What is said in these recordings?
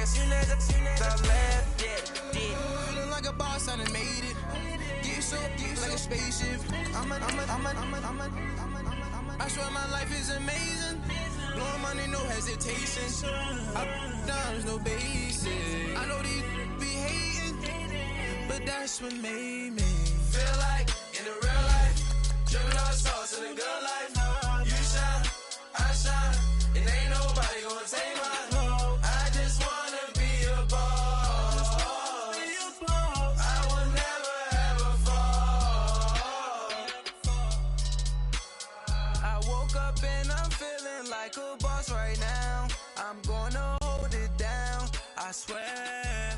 Top left, yeah. Feeling like a boss, I done made it. Get so like a spaceship. I swear my life is amazing. Blowing money, no hesitation. There's no basic. I know these be hating, but that's what made me feel like in the real life. Dripping all sauce in the good life. You shine, I shine, and ain't nobody gonna take mine. I just wanna be a boss. I will never ever fall. I woke up and I'm feeling like a boss right now. I'm gonna hold it down, I swear.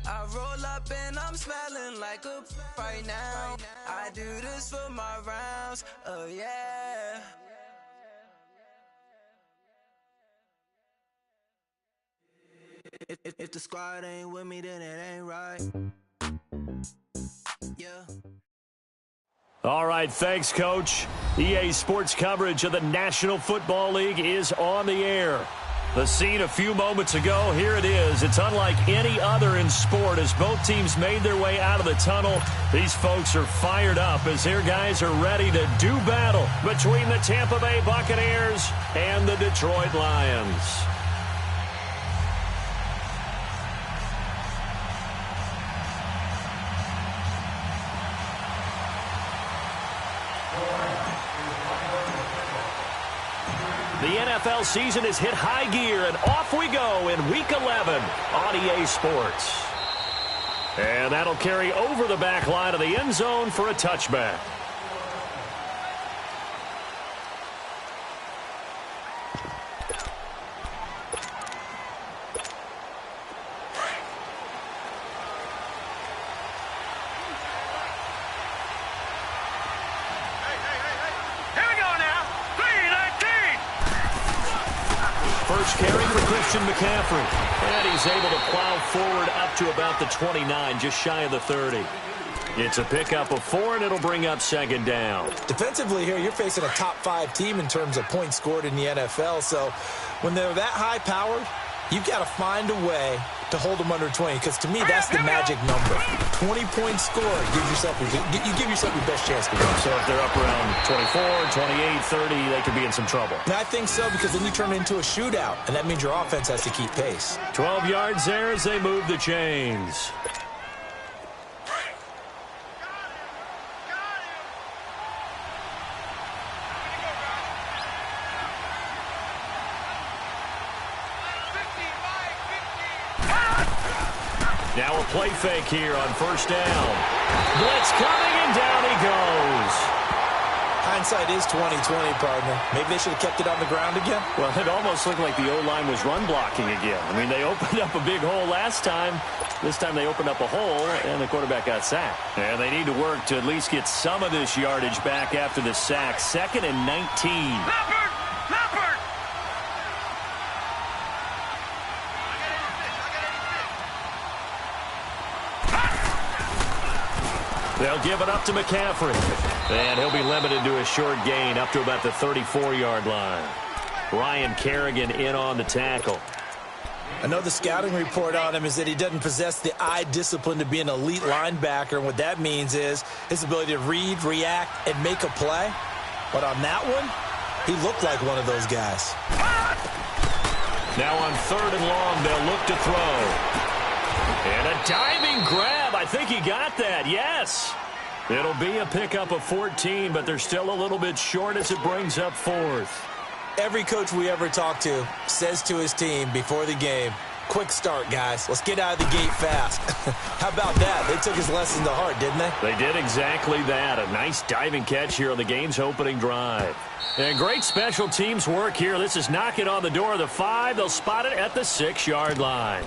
I roll up and I'm smelling like a right now. I do this for my rounds, oh yeah. If the squad ain't with me, then it ain't right. Yeah. All right, thanks, Coach. EA Sports coverage of the National Football League is on the air. The scene a few moments ago, here it is. It's unlike any other in sport as both teams made their way out of the tunnel. These folks are fired up as their guys are ready to do battle between the Tampa Bay Buccaneers and the Detroit Lions. The NFL season has hit high gear, and off we go in Week 11 on EA Sports. And that'll carry over the back line of the end zone for a touchback. First carry for Christian McCaffrey. And he's able to plow forward up to about the 29, just shy of the 30. It's a pickup of 4, and it'll bring up second down. Defensively here, you're facing a top-5 team in terms of points scored in the NFL. So when they're that high-powered, you've got to find a way to hold them under 20, because to me, that's the magic number. 20 points scored, you give yourself your best chance to win. So if they're up around 24, 28, 30, they could be in some trouble. And I think so, because then you turn it into a shootout, and that means your offense has to keep pace. 12 yards there as they move the chains. Now a play fake here on first down. Blitz coming, and down he goes. Hindsight is 20/20, partner. Maybe they should have kept it on the ground again. Well, it almost looked like the O-line was run blocking again. I mean, they opened up a big hole last time. This time they opened up a hole, and the quarterback got sacked. And they need to work to at least get some of this yardage back after the sack. 2nd and 19. They'll give it up to McCaffrey. And he'll be limited to a short gain up to about the 34-yard line. Ryan Kerrigan in on the tackle. I know the scouting report on him is that he doesn't possess the eye discipline to be an elite linebacker. And what that means is his ability to read, react, and make a play. But on that one, he looked like one of those guys. Now on 3rd and long, they'll look to throw. And a diving grab. I think he got that, yes. It'll be a pickup of 14, but they're still a little bit short as it brings up 4th. Every coach we ever talk to says to his team before the game, quick start, guys. Let's get out of the gate fast. How about that? They took his lesson to heart, didn't they? They did exactly that. A nice diving catch here on the game's opening drive. And great special teams work here. This is knocking on the door of the 5. They'll spot it at the 6-yard line.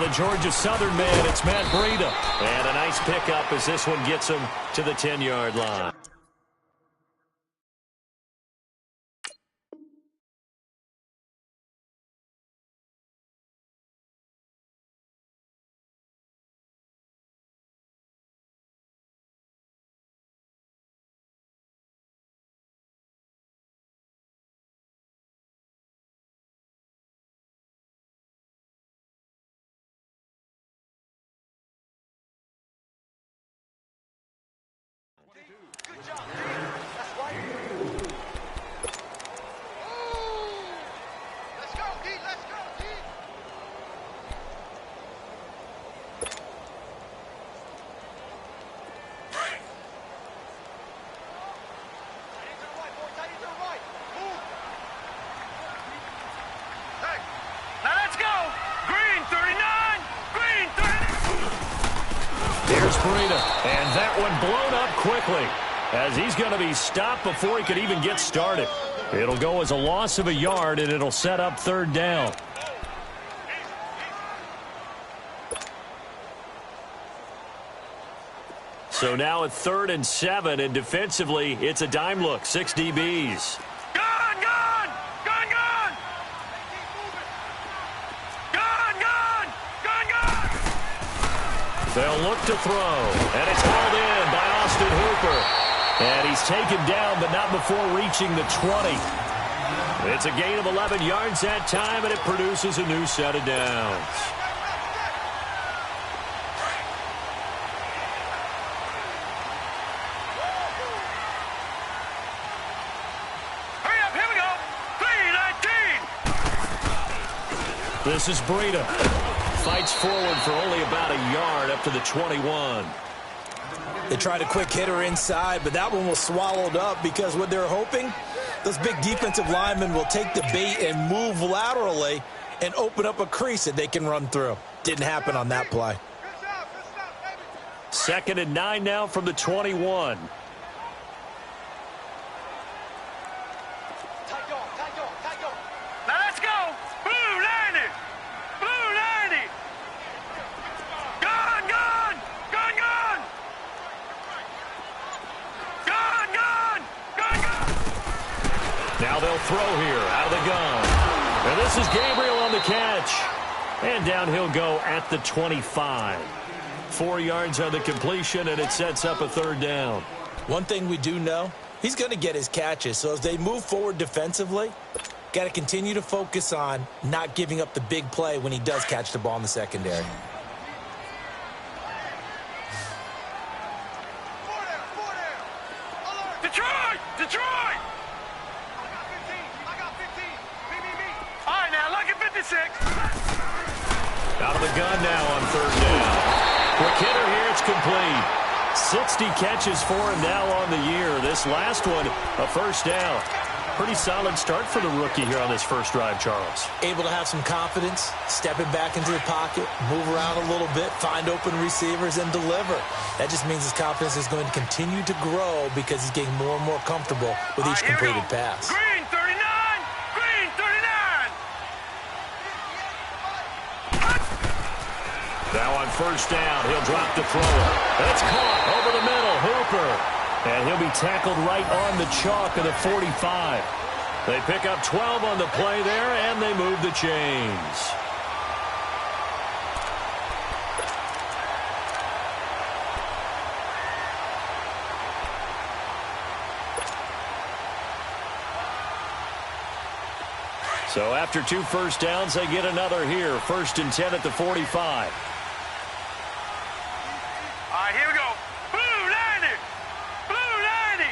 the Georgia Southern man, it's Matt Breida. And a nice pickup as this one gets him to the 10-yard line. Good job, D. That's right. Let's go, D. Let's go, D. Tight end to the right, boy. Tight end to the right. Move. Hey. Now let's go. Green 39. Green 30. Here's Breida. And that one blown up quickly, as he's going to be stopped before he could even get started. It'll go as a loss of a yard, and it'll set up third down. So now at 3rd and 7, and defensively, it's a dime look. 6 DBs. Gun, gun. Gun, gun. Gun, gun. Gun, gun. They'll look to throw, and it's hauled in by Austin Hooper. And he's taken down, but not before reaching the 20. It's a gain of 11 yards that time, and it produces a new set of downs. Hurry up, here we go. 319. This is Breida. Fights forward for only about a yard up to the 21. They tried a quick hitter inside, but that one was swallowed up because what they're hoping, those big defensive linemen will take the bait and move laterally and open up a crease that they can run through. Didn't happen on that play. Good job, baby. 2nd and 9 now from the 21. Tight dog, tight dog, tight dog. Now let's go. Blue 90. Blue 90. Gun, gun. Gun, gun. Gun, gun. Gun, gun. Now they'll throw here out of the gun. And this is Gabriel on the catch. And down he'll go at the 25. 4 yards on the completion, and it sets up a third down. One thing we do know, he's going to get his catches. So as they move forward defensively, got to continue to focus on not giving up the big play when he does catch the ball in the secondary. Four down. Alert. Detroit. Detroit. I got 15. Me. All right, now look at 56. Out of the gun now on third down. Quick hitter here, it's complete. 60 catches for him now on the year. This last one, a first down. Pretty solid start for the rookie here on this first drive, Charles. Able to have some confidence, stepping back into the pocket, move around a little bit, find open receivers, and deliver. That just means his confidence is going to continue to grow because he's getting more and more comfortable with each Here we completed go. pass. Green 39. Green 39. Now on first down, he'll drop the throw. That's caught over the middle, Hooper. And he'll be tackled right on the chalk of the 45. They pick up 12 on the play there, and they move the chains. So after 2 first downs, they get another here. 1st and 10 at the 45. All right, here we go. Blue 90. Blue 90.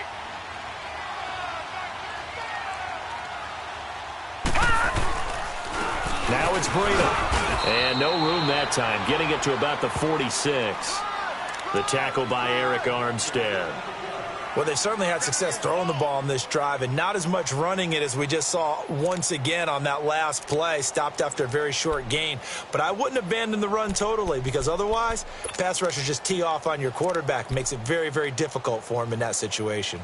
Now it's Breida. And no room that time, getting it to about the 46. The tackle by Eric Armstead. Well, they've certainly had success throwing the ball in this drive and not as much running it as we just saw once again on that last play. Stopped after a very short gain. But I wouldn't abandon the run totally because otherwise, pass rushers just tee off on your quarterback. Makes it very, very difficult for him in that situation.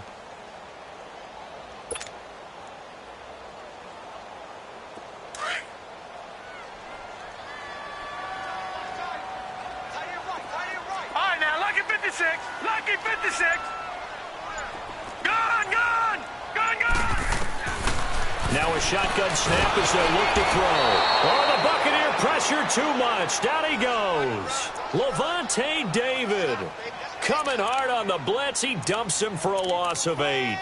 now a shotgun snap as they look to throw. Oh, the Buccaneer pressure too much. Down he goes. Levante David coming hard on the blitz. He dumps him for a loss of 8.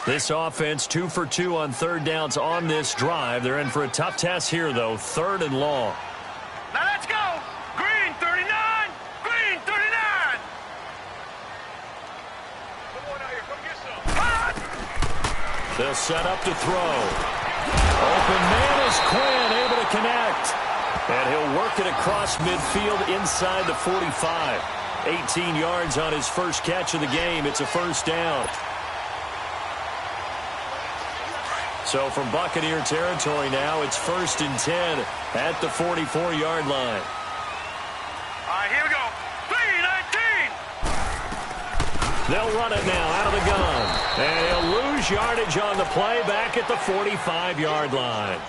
This offense 2 for 2 on third downs on this drive. They're in for a tough test here, though. 3rd and long. Now let's go. Green 39. Green 39. Come on out here. Come get some. They'll set up to throw. Open man is Quinn, able to connect. And he'll work it across midfield inside the 45. 18 yards on his first catch of the game. It's a first down. So from Buccaneer territory now, it's 1st and 10 at the 44-yard line. All right, here we go. 3-19. They'll run it now out of the gun. And he'll lose yardage on the play back at the 45-yard line.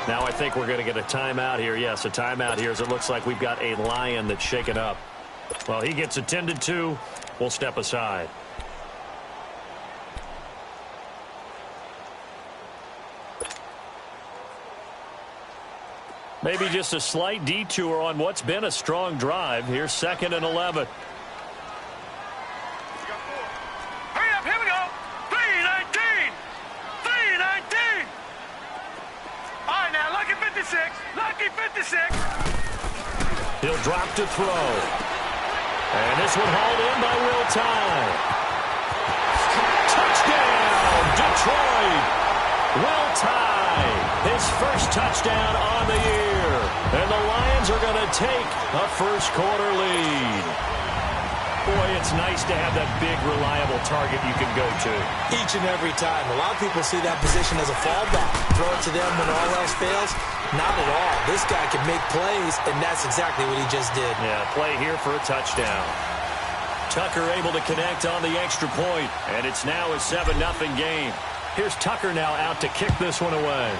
Now I think we're going to get a timeout here. Yes, a timeout here as it looks like we've got a Lion that's shaken up. Well, he gets attended to. We'll step aside. Maybe just a slight detour on what's been a strong drive. Here's 2nd and 11. Hurry up, here we go. 3-19. 3-19. All right, now, lucky 56. Lucky 56. He'll drop to throw. And this one hauled in by Will Tye. Touchdown, Detroit. Will Tye. His first touchdown on the year. And the Lions are going to take a first-quarter lead. Boy, it's nice to have that big, reliable target you can go to. Each and every time. A lot of people see that position as a fallback. Throw it to them when all else fails. Not at all. This guy can make plays, and that's exactly what he just did. Yeah, play here for a touchdown. Tucker able to connect on the extra point, and it's now a 7-0 game. Here's Tucker now out to kick this one away.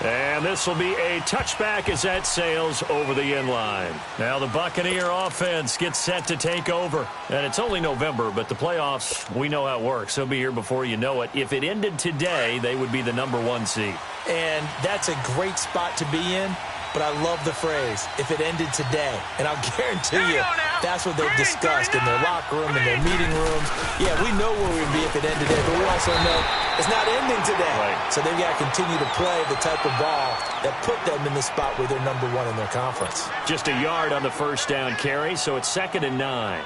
And this will be a touchback as that sails over the end line. Now the Buccaneer offense gets set to take over. And it's only November, but the playoffs, we know how it works. They'll be here before you know it. If it ended today, they would be the #1 seed. And that's a great spot to be in. But I love the phrase, if it ended today. And I'll guarantee you, that's what they've discussed in their locker room, in their meeting rooms. Yeah, we know where we'd be if it ended today, but we also know it's not ending today. Right. So they've got to continue to play the type of ball that put them in the spot where they're #1 in their conference. Just a yard on the first down carry, so it's 2nd and 9.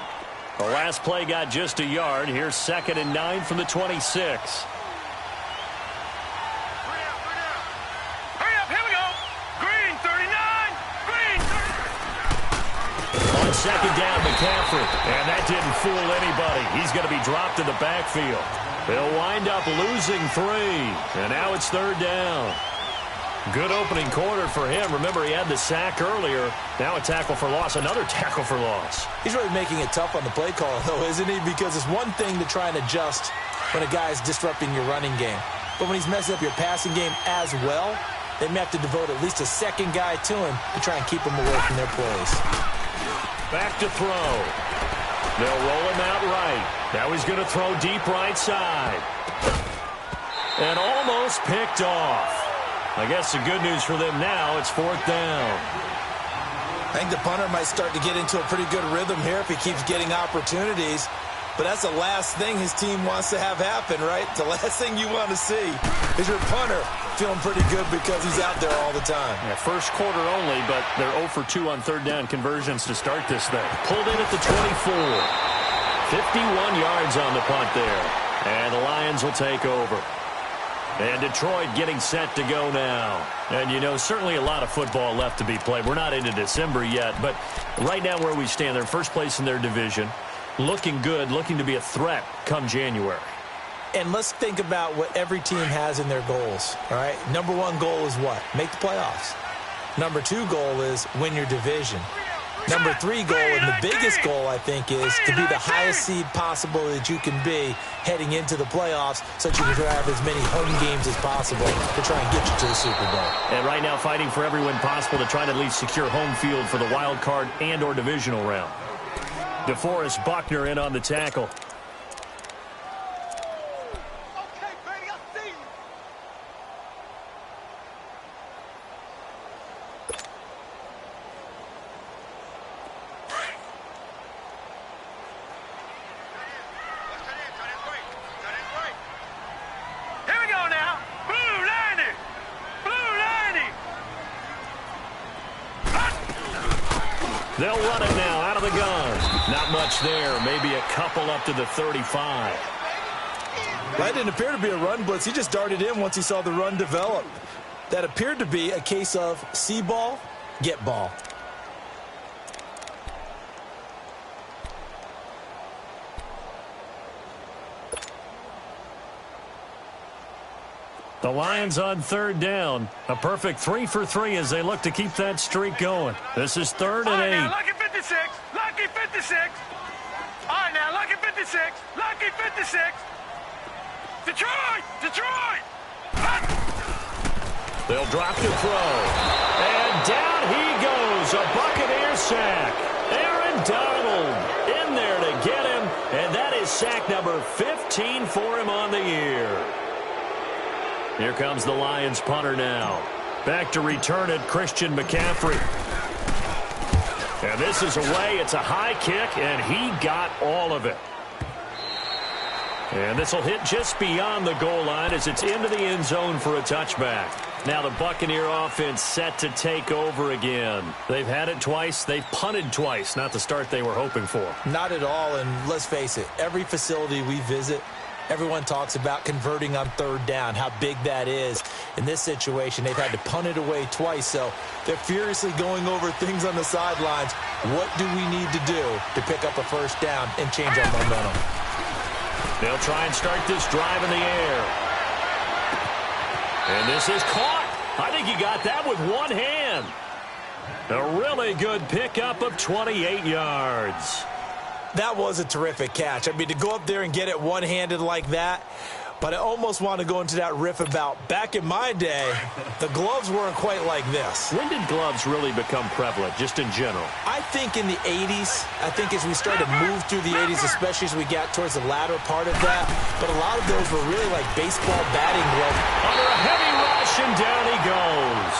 The last play got just a yard. Here's 2nd and 9 from the 26. Second down, McCaffrey. And that didn't fool anybody. He's going to be dropped in the backfield. They'll wind up losing 3. And now it's 3rd down. Good opening quarter for him. Remember, he had the sack earlier. Now a tackle for loss. Another tackle for loss. He's really making it tough on the play call, though, isn't he? Because it's one thing to try and adjust when a guy is disrupting your running game. But when he's messing up your passing game as well, they may have to devote at least a second guy to him to try and keep him away from their plays. Back to throw. They'll roll him out right. Now he's going to throw deep right side. And almost picked off. I guess the good news for them now, it's 4th down. I think the punter might start to get into a pretty good rhythm here if he keeps getting opportunities. But that's the last thing his team wants to have happen, right? The last thing you want to see is your punter feeling pretty good because he's out there all the time. Yeah, first quarter only, but they're 0 for 2 on 3rd down conversions to start this thing. Pulled in at the 24. 51 yards on the punt there. And the Lions will take over. And Detroit getting set to go now. And, you know, certainly a lot of football left to be played. We're not into December yet, but right now where we stand, they're first place in their division. Looking good, looking to be a threat come January. And let's think about what every team has in their goals, all right? #1 goal is what? Make the playoffs. #2 goal is win your division. Number 3 goal, and the biggest goal, I think, is to be the highest seed possible that you can be heading into the playoffs, so that you can have as many home games as possible to try and get you to the Super Bowl. And right now fighting for every win possible to try to at least secure home field for the wild card and or divisional round. DeForest Buckner in on the tackle. Okay, baby, I see you. Here we go now. Blue 90. Blue 90. They'll run it now out of the gun. Not much there. Maybe a couple up to the 35. That didn't appear to be a run blitz. He just darted in once he saw the run develop. That appeared to be a case of see ball, get ball. The Lions on 3rd down. A perfect 3 for 3 as they look to keep that streak going. This is 3rd All right, and 8. now, lucky 56. Lucky 56. All right, now, lucky 56. Lucky 56. Detroit! Detroit! They'll drop to throw. And down he goes. A Buccaneer sack. Aaron Donald in there to get him. And that is sack number 15 for him on the year. Here comes the Lions punter now. Back to return it, Christian McCaffrey. And this is away. It's a high kick, and he got all of it. And this will hit just beyond the goal line as it's into the end zone for a touchback. Now the Buccaneer offense set to take over again. They've had it twice. They've punted twice. Not the start they were hoping for. Not at all, and let's face it, every facility we visit, everyone talks about converting on 3rd down, how big that is. In this situation, they've had to punt it away twice, so they're furiously going over things on the sidelines. What do we need to do to pick up a 1st down and change our momentum? They'll try and start this drive in the air. And this is caught. I think he got that with one hand. A really good pickup of 28 yards. That was a terrific catch. I mean, to go up there and get it one-handed like that, but I almost want to go into that riff about back in my day, the gloves weren't quite like this. When did gloves really become prevalent, just in general? I think in the 80s. I think as we started to move through the 80s, especially as we got towards the latter part of that, but a lot of those were really like baseball batting gloves. Under a heavy rush, and down he goes.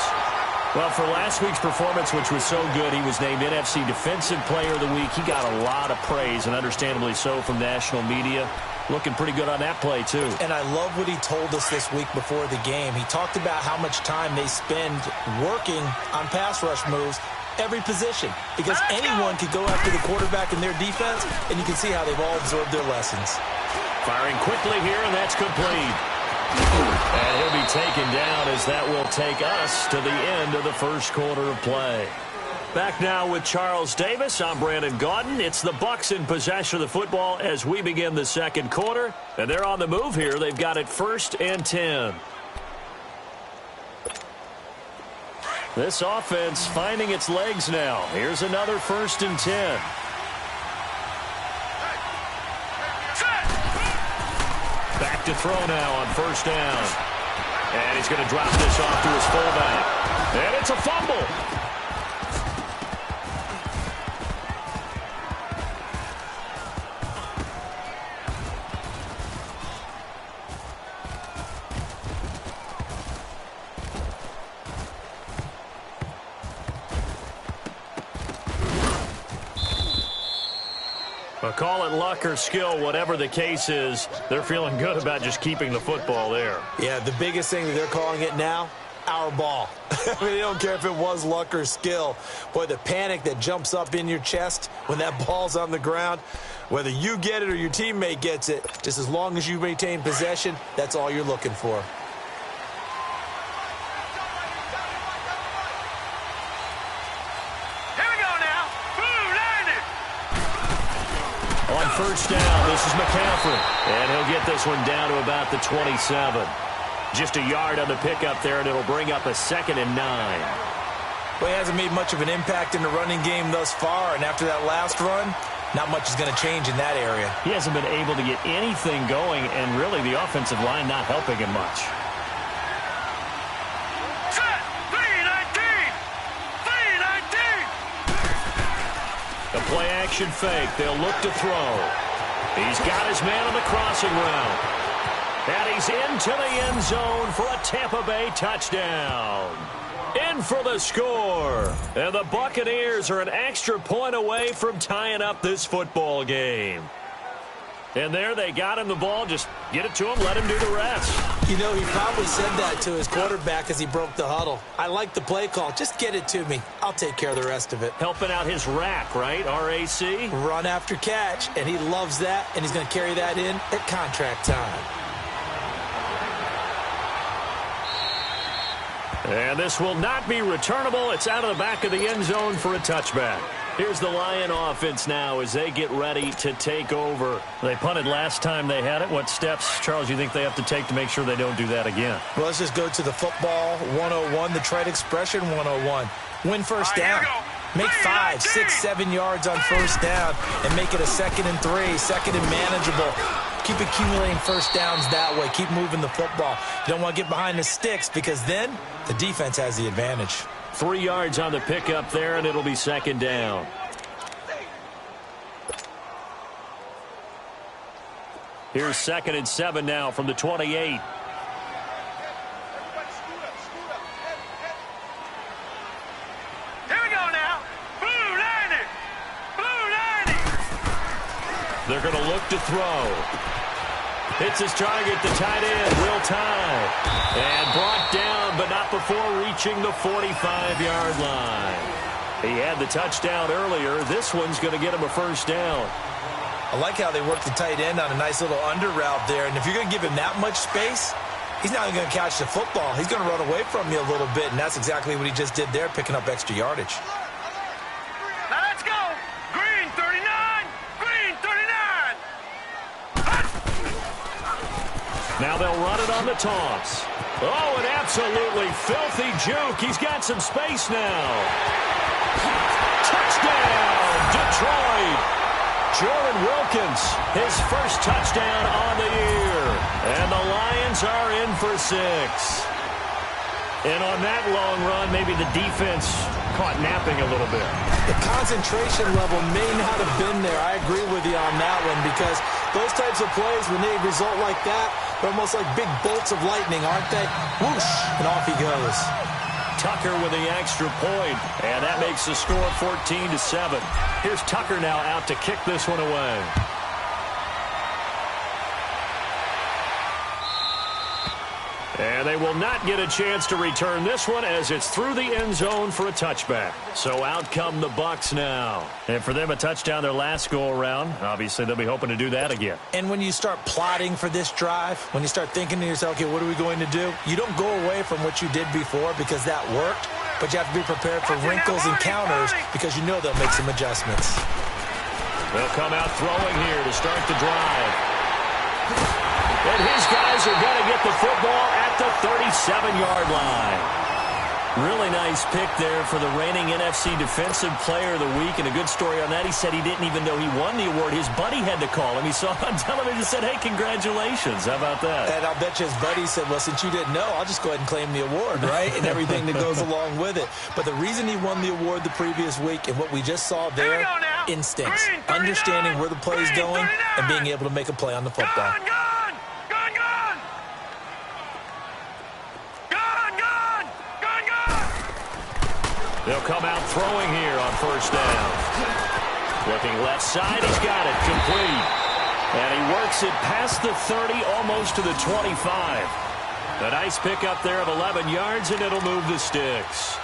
Well, for last week's performance, which was so good, he was named NFC Defensive Player of the Week. He got a lot of praise, and understandably so, from national media. Looking pretty good on that play, too. And I love what he told us this week before the game. He talked about how much time they spend working on pass rush moves, every position, because anyone could go after the quarterback in their defense, and you can see how they've all absorbed their lessons. Firing quickly here, and that's complete. And he'll be taken down as that will take us to the end of the first quarter of play. Back now with Charles Davis. I'm Brandon Gaudin. It's the Bucs in possession of the football as we begin the second quarter. And they're on the move here. They've got it 1st and 10. This offense finding its legs now. Here's another 1st and 10. Back to throw now on 1st down. And he's going to drop this off to his fullback. And it's a fumble. Call it luck or skill, whatever the case is, they're feeling good about just keeping the football there. Yeah, the biggest thing that they're calling it now, our ball. I mean, they don't care if it was luck or skill. Boy, the panic that jumps up in your chest when that ball's on the ground, whether you get it or your teammate gets it, just as long as you maintain possession, that's all you're looking for. On 1st down, this is McCaffrey. And he'll get this one down to about the 27. Just a yard on the pickup there, and it'll bring up a 2nd and 9. Well, he hasn't made much of an impact in the running game thus far, and after that last run, not much is going to change in that area. He hasn't been able to get anything going, and really the offensive line not helping him much. Set! 3-19! 3-19! The play-action fake. They'll look to throw. He's got his man on the crossing route. And he's into the end zone for a Tampa Bay touchdown. In for the score. And the Buccaneers are an extra point away from tying up this football game. And there they got him the ball. Just get it to him, let him do the rest. You know, he probably said that to his quarterback as he broke the huddle. I like the play call. Just get it to me. I'll take care of the rest of it. Helping out his rack, right? R-A-C? Run after catch, and he loves that, and he's going to carry that in at contract time. And this will not be returnable. It's out of the back of the end zone for a touchback. Here's the Lion offense now as they get ready to take over. They punted last time they had it. What steps, Charles, you think they have to take to make sure they don't do that again? Well, let's just go to the football 101, the trade expression 101. Win first down. Make 5, 6, 7 yards on first down and make it a 2nd and 3, 2nd and manageable. Keep accumulating first downs that way. Keep moving the football. You don't want to get behind the sticks because then the defense has the advantage. 3 yards on the pickup there, and it'll be 2nd down. Here's 2nd and 7 now from the 28. They're going to look to throw. Hits his target, the tight end, Will Tye. And brought down, but not before reaching the 45-yard line. He had the touchdown earlier. This one's going to get him a first down. I like how they work the tight end on a nice little under route there. And if you're going to give him that much space, he's not going to catch the football. He's going to run away from you a little bit, and that's exactly what he just did there, picking up extra yardage. Now let's go. Green 39. Green 39. Now they'll run it on the toss. Oh, an absolutely filthy juke. He's got some space now. Touchdown, Detroit. Jordan Wilkins, his first touchdown on the year. And the Lions are in for 6. And on that long run, maybe the defense caught napping a little bit. The concentration level may not have been there. I agree with you on that one because those types of plays, when they result like that, they're almost like big bolts of lightning, aren't they? Whoosh, and off he goes. Tucker with the extra point, and that makes the score 14-7. Here's Tucker now out to kick this one away. And they will not get a chance to return this one as it's through the end zone for a touchback. So out come the Bucs now. And for them, a touchdown their last go-around. Obviously, they'll be hoping to do that again. And when you start plotting for this drive, when you start thinking to yourself, okay, what are we going to do? You don't go away from what you did before because that worked, but you have to be prepared for wrinkles and counters because you know they'll make some adjustments. They'll come out throwing here to start the drive. And his guys are going to get the football at the 37-yard line. Really nice pick there for the reigning NFC Defensive Player of the Week. And a good story on that, he said he didn't even know he won the award. His buddy had to call him. He saw on television and said, hey, congratulations. How about that? And I'll bet you his buddy said, well, since you didn't know, I'll just go ahead and claim the award, right? And everything that goes along with it. But the reason he won the award the previous week and what we just saw there, instincts, understanding where the play is going, and being able to make a play on the football. They'll come out throwing here on first down. Looking left side, he's got it complete. And he works it past the 30, almost to the 25. A nice pickup there of 11 yards, and it'll move the sticks.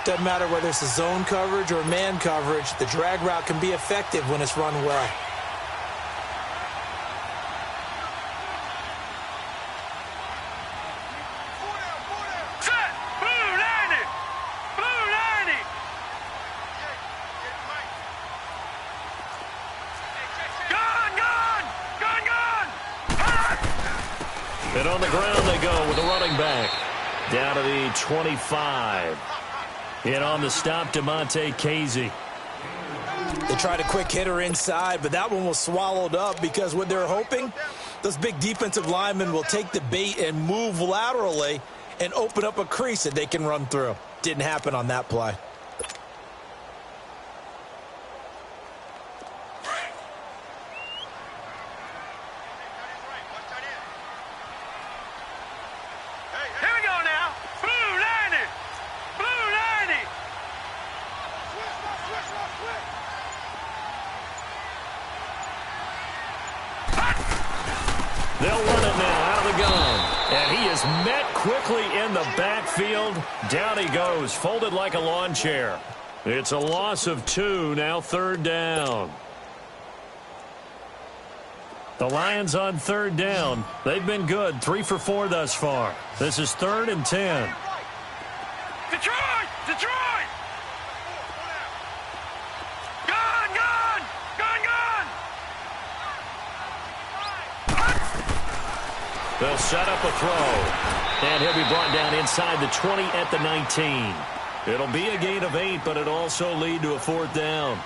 Doesn't matter whether it's a zone coverage or man coverage, the drag route can be effective when it's run well. And on the ground they go with the running back. Down to the 25. In on the stop, DeMonte Casey. They tried a quick hitter inside, but that one was swallowed up because what they're hoping, those big defensive linemen will take the bait and move laterally and open up a crease that they can run through. Didn't happen on that play. Here we go now. Blue 90. Blue 90. They'll run it now out of the gun. And he is met quickly in the backfield. Down he goes, folded like a lawn chair. It's a loss of 2, now 3rd down. The Lions on 3rd down. They've been good, 3 for 4 thus far. This is 3rd and 10. Detroit! Detroit! Gun! Gun! Gun! Gun! They'll set up a throw. And he'll be brought down inside the 20 at the 19. It'll be a gain of 8, but it'll also lead to a 4th down.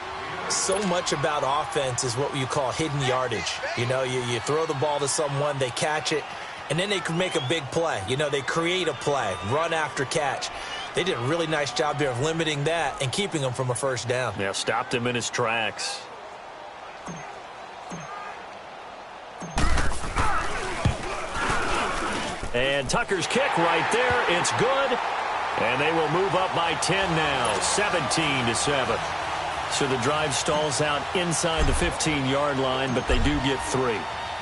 So much about offense is what you call hidden yardage. You know, you throw the ball to someone, they catch it, and then they can make a big play. You know, they create a play, run after catch. They did a really nice job there of limiting that and keeping him from a 1st down. Yeah, stopped him in his tracks. And Tucker's kick right there. It's good. And they will move up by 10 now, 17-7. So the drive stalls out inside the 15-yard line, but they do get 3.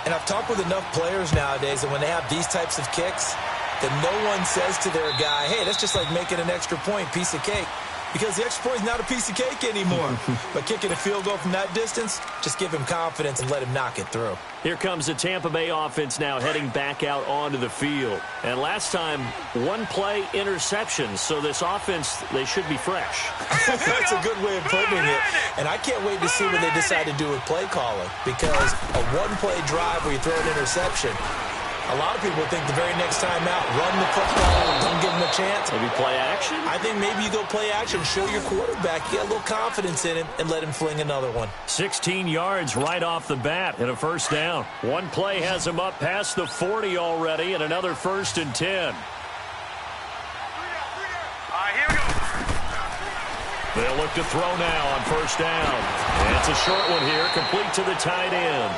And I've talked with enough players nowadays that when they have these types of kicks, that no one says to their guy, hey, that's just like making an extra point, piece of cake. Because the extra point is not a piece of cake anymore. But kicking a field goal from that distance, just give him confidence and let him knock it through. Here comes the Tampa Bay offense now heading back out onto the field. And last time, 1-play interceptions. So this offense, they should be fresh. That's a good way of putting it. And I can't wait to see what they decide to do with play calling. Because a 1-play drive where you throw an interception, a lot of people think the very next time out, run the football, don't give them a chance. Maybe play action? I think maybe you go play action, show your quarterback, you get a little confidence in him, and let him fling another one. 16 yards right off the bat and a 1st down. 1 play has him up past the 40 already and another 1st and 10. All right, here we go. They'll look to throw now on 1st down. And it's a short one here, complete to the tight end.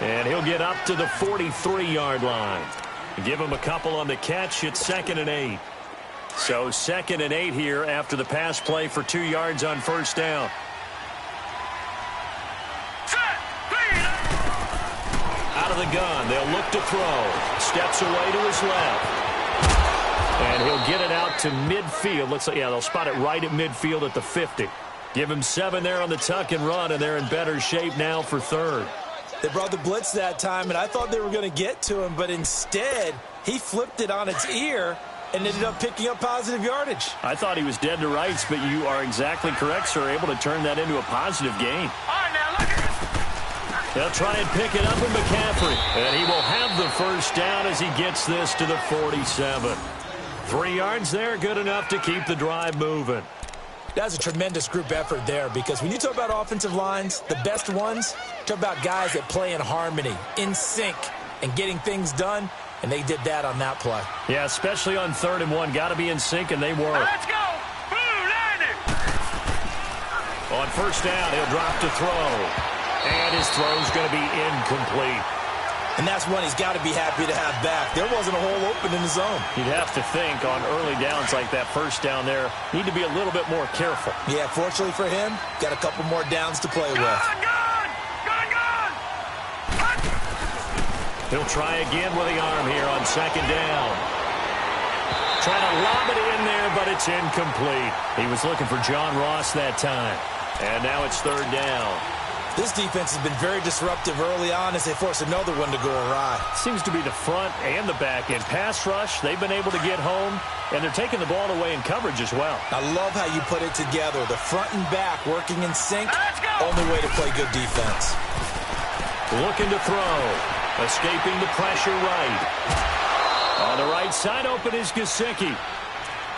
And he'll get up to the 43-yard line. Give him a couple on the catch. It's 2nd and 8. So 2nd and 8 here after the pass play for 2 yards on 1st down. Out of the gun. They'll look to throw. Steps away to his left. And he'll get it out to midfield. Looks like, yeah, they'll spot it right at midfield at the 50. Give him 7 there on the tuck and run, and they're in better shape now for 3rd. They brought the blitz that time, and I thought they were going to get to him, but instead, he flipped it on its ear and ended up picking up positive yardage. I thought he was dead to rights, but you are exactly correct, sir. Able to turn that into a positive gain. All right, now look at this. They'll try and pick it up in McCaffrey, and he will have the 1st down as he gets this to the 47. 3 yards there, good enough to keep the drive moving. That's a tremendous group effort there because when you talk about offensive lines, the best ones, talk about guys that play in harmony, in sync, and getting things done, and they did that on that play. Yeah, especially on 3rd and 1. Got to be in sync, and they were. Let's go. Blue 90. On 1st down, he'll drop to throw. And his throw's going to be incomplete. And that's one he's got to be happy to have back. There wasn't a hole open in the zone. You'd have to think on early downs like that 1st down there, need to be a little bit more careful. Yeah, fortunately for him, got a couple more downs to play with. Gun, gun, gun, gun. He'll try again with the arm here on 2nd down. Trying to lob it in there, but it's incomplete. He was looking for John Ross that time. And now it's 3rd down. This defense has been very disruptive early on as they force another one to go awry. Seems to be the front and the back end. Pass rush, they've been able to get home, and they're taking the ball away in coverage as well. I love how you put it together. The front and back working in sync. Only way to play good defense. Looking to throw. Escaping the pressure right. On the right side, open is Gesicki.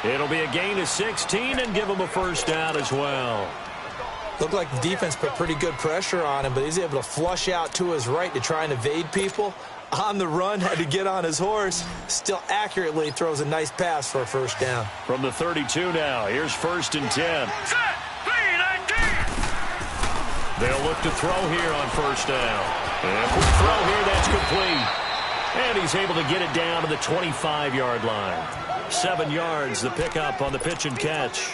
It'll be a gain of 16 and give him a first down as well. Looked like the defense put pretty good pressure on him, but he's able to flush out to his right to try and evade people. On the run, had to get on his horse. Still accurately throws a nice pass for a first down. From the 32 now, here's 1st and 10. Set. 3-19. They'll look to throw here on first down. And quick throw here, that's complete. And he's able to get it down to the 25-yard line. 7 yards, the pickup on the pitch and catch.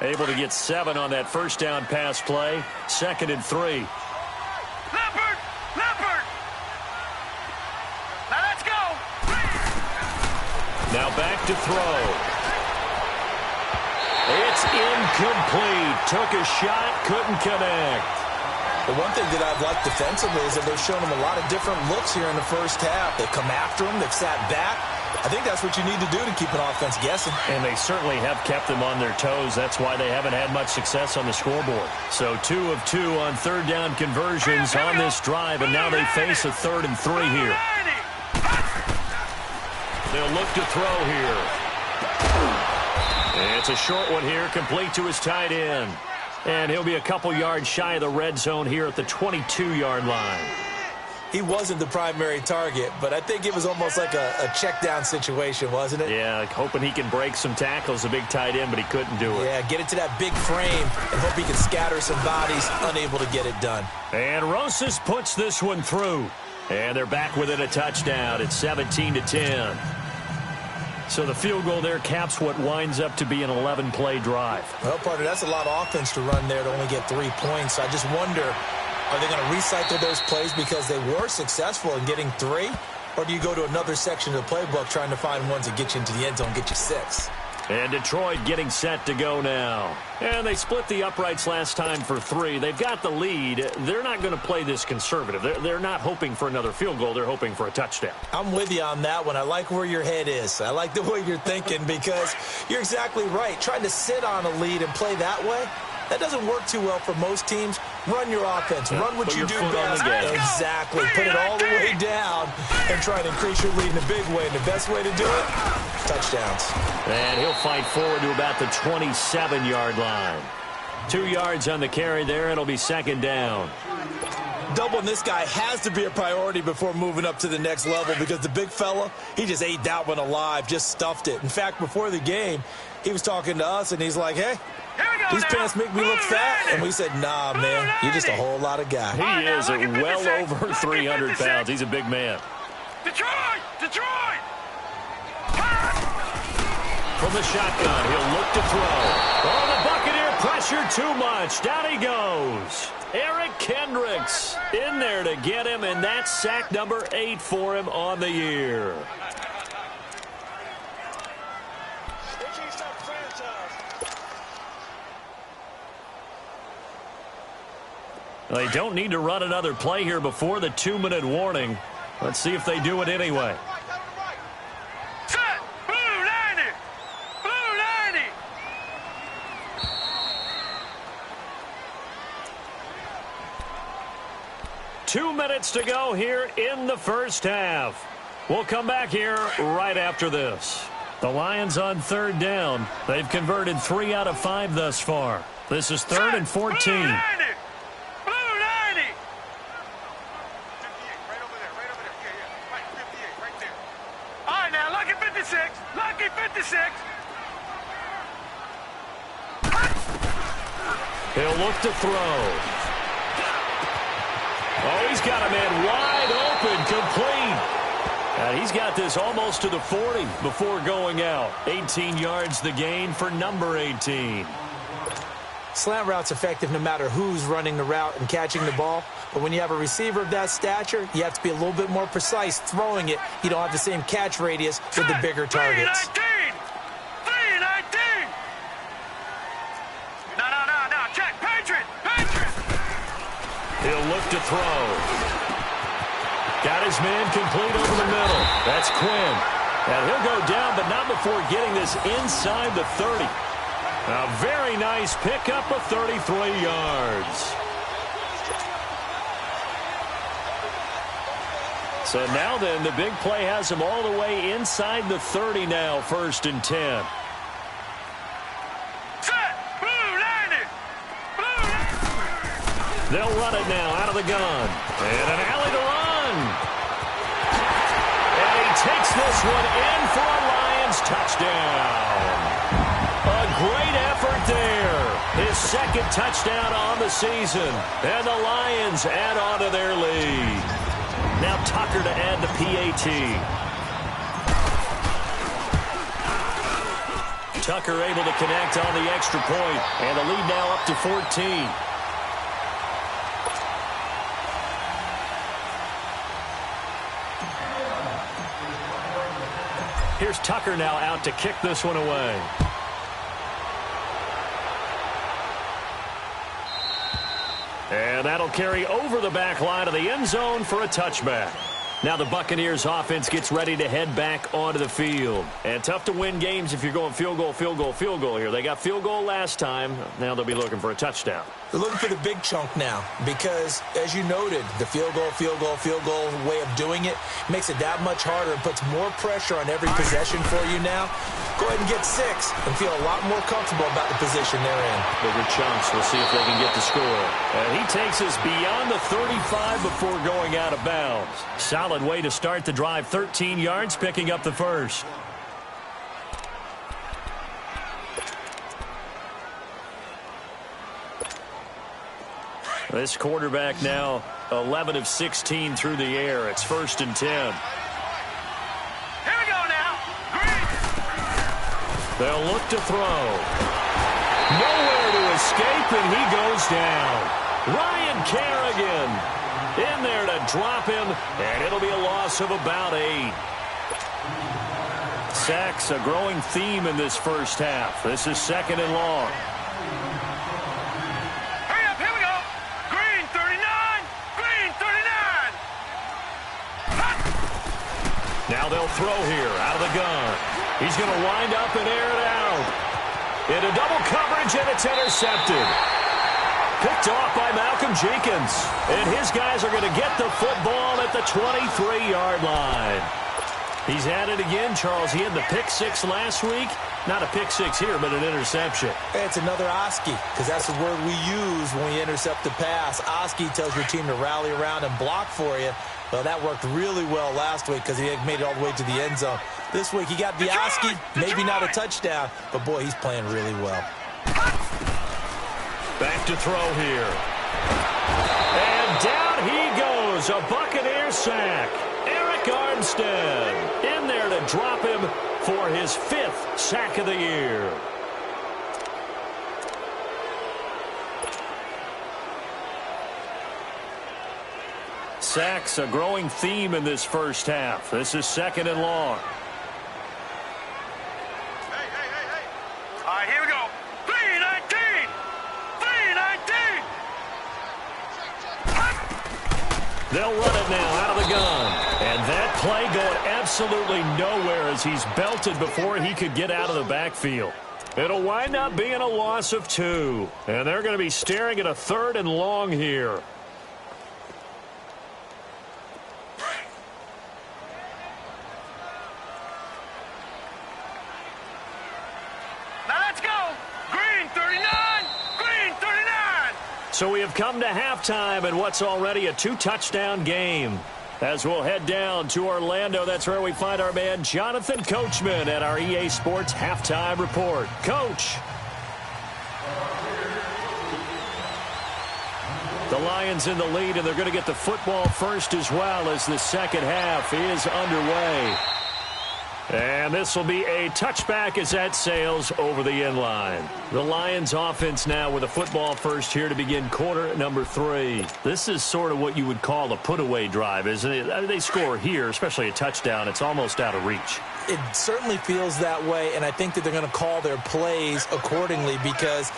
Able to get 7 on that first down pass play. 2nd and 3. Leopard! Leopard! Now let's go! Now back to throw. It's incomplete. Took a shot, couldn't connect. The one thing that I've liked defensively is that they've shown him a lot of different looks here in the first half. They've come after him. They've sat back. I think that's what you need to do to keep an offense guessing. And they certainly have kept them on their toes. That's why they haven't had much success on the scoreboard. So 2 of 2 on third down conversions on this drive, and now they face a 3rd and 3 here. They'll look to throw here. It's a short one here, complete to his tight end. And he'll be a couple yards shy of the red zone here at the 22-yard line. He wasn't the primary target, but I think it was almost like a check-down situation, wasn't it? Yeah, hoping he can break some tackles, a big tight end, but he couldn't do it. Yeah, get it to that big frame and hope he can scatter some bodies, unable to get it done. And Rosas puts this one through. And they're back within a touchdown. It's 17-10. So the field goal there caps what winds up to be an 11-play drive. Well, partner, that's a lot of offense to run there to only get 3 points. I just wonder, are they going to recycle those plays because they were successful in getting 3? Or do you go to another section of the playbook trying to find ones that get you into the end zone, get you 6? And Detroit getting set to go now. And they split the uprights last time for 3. They've got the lead. They're not going to play this conservative. They're not hoping for another field goal. They're hoping for a touchdown. I'm with you on that one. I like where your head is. I like the way you're thinking because you're exactly right. Trying to sit on a lead and play that way, that doesn't work too well for most teams. Run your offense. Run what you do best. Exactly. Put it all the way down and try to increase your lead in a big way. And the best way to do it, touchdowns. And he'll fight forward to about the 27-yard line. 2 yards on the carry there. It'll be 2nd down. Doubling this guy has to be a priority before moving up to the next level because the big fella, he just ate that one alive, just stuffed it. In fact, before the game, he was talking to us, and he's like, hey, these pants make me look fat. And we said, nah, man, you're just a whole lot of guy. He is well over 300 pounds. He's a big man. Detroit! Detroit! From the shotgun, he'll look to throw. Oh, the Buccaneer pressure too much. Down he goes. Eric Kendricks in there to get him, and that's sack number 8 for him on the year. They don't need to run another play here before the 2-minute warning. Let's see if they do it anyway. Set! Blue 90! Blue 90! 2 minutes to go here in the first half. We'll come back here right after this. The Lions on 3rd down. They've converted 3 out of 5 thus far. This is 3rd and 14. Blue 90! Blue 90! 58, right over there, right over there. Yeah, right, 58, right there. All right, now, lucky 56. Lucky 56. He'll look to throw. Oh, he's got a man wide open, complete. And he's got this almost to the 40 before going out. 18 yards the gain for number 18. Slant route's effective no matter who's running the route and catching the ball. But when you have a receiver of that stature, you have to be a little bit more precise throwing it. You don't have the same catch radius with the bigger targets. 319! 319! No, check, Patriot! He'll look to throw. Got his man complete over the middle. That's Quinn. And he'll go down, but not before getting this inside the 30. A very nice pickup of 33 yards. So now then, the big play has him all the way inside the 30 now, 1st and 10. They'll run it now out of the gun. And an alley to run. And he takes this one in for a Lions touchdown. A great effort there. His 2nd touchdown on the season. And the Lions add on to their lead. Now Tucker to add the PAT. Tucker able to connect on the extra point. And the lead now up to 14. Here's Tucker now out to kick this one away. And that'll carry over the back line of the end zone for a touchback. Now the Buccaneers offense gets ready to head back onto the field. And tough to win games if you're going field goal, field goal, field goal here. They got field goal last time. Now they'll be looking for a touchdown. They're looking for the big chunk now because, as you noted, the field goal way of doing it makes it that much harder and puts more pressure on every possession for you now. Go ahead and get 6 and feel a lot more comfortable about the position they're in. Bigger chunks. We'll see if they can get the score. And he takes us beyond the 35 before going out of bounds. Solid way to start the drive. 13 yards, picking up the first. This quarterback now 11 of 16 through the air. It's 1st and 10. Here we go now. They'll look to throw. Nowhere to escape, and he goes down. Ryan Kerrigan in there to drop him, and it'll be a loss of about 8. Sacks, a growing theme in this first half. This is 2nd and long. Hurry up, here we go. Green 39, green 39. Now they'll throw here out of the gun. He's going to wind up and air it out. Into double coverage, and it's intercepted. Picked off by Malcolm Jenkins. And his guys are going to get the football at the 23-yard line. He's at it again, Charles. He had the pick 6 last week. Not a pick 6 here, but an interception. It's another Oski, because that's the word we use when we intercept the pass. Oski tells your team to rally around and block for you. Well, that worked really well last week because he made it all the way to the end zone. This week he got the Oski, maybe not a touchdown, but boy, he's playing really well. Back to throw here. And down he goes. A Buccaneer sack. Eric Armstead in there to drop him for his 5th sack of the year. Sacks, a growing theme in this first half. This is 2nd and long. Hey. All right, here we go. 319. 319. They'll run it now out of the gun. And that play going absolutely nowhere as he's belted before he could get out of the backfield. It'll wind up being a loss of 2. And they're going to be staring at a 3rd and long here. So we have come to halftime in what's already a 2-touchdown game. As we'll head down to Orlando, that's where we find our man Jonathan Coachman at our EA Sports Halftime Report. Coach. The Lions in the lead, and they're going to get the football first as well as the second half is underway. And this will be a touchback as that sails over the end line. The Lions offense now with a football first here to begin quarter number 3. This is sort of what you would call a put-away drive, isn't it? They score here, especially a touchdown. It's almost out of reach. It certainly feels that way, and I think that they're going to call their plays accordingly because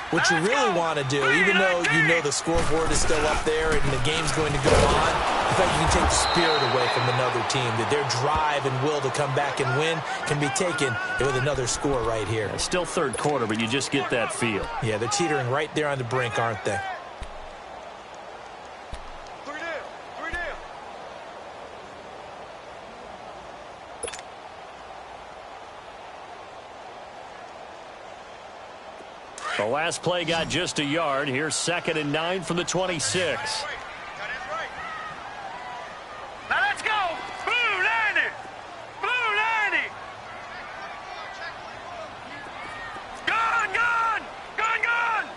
what you really want to do, even though you know the scoreboard is still up there and the game's going to go on, in fact, you can take the spirit away from another team. That their drive and will to come back and win can be taken with another score right here. It's still third quarter, but you just get that feel. Yeah, they're teetering right there on the brink, aren't they? The last play got just a yard. Here's 2nd and 9 from the 26. Now let's go. Blue 90. Blue 90. Gone, gone. Gone, gone.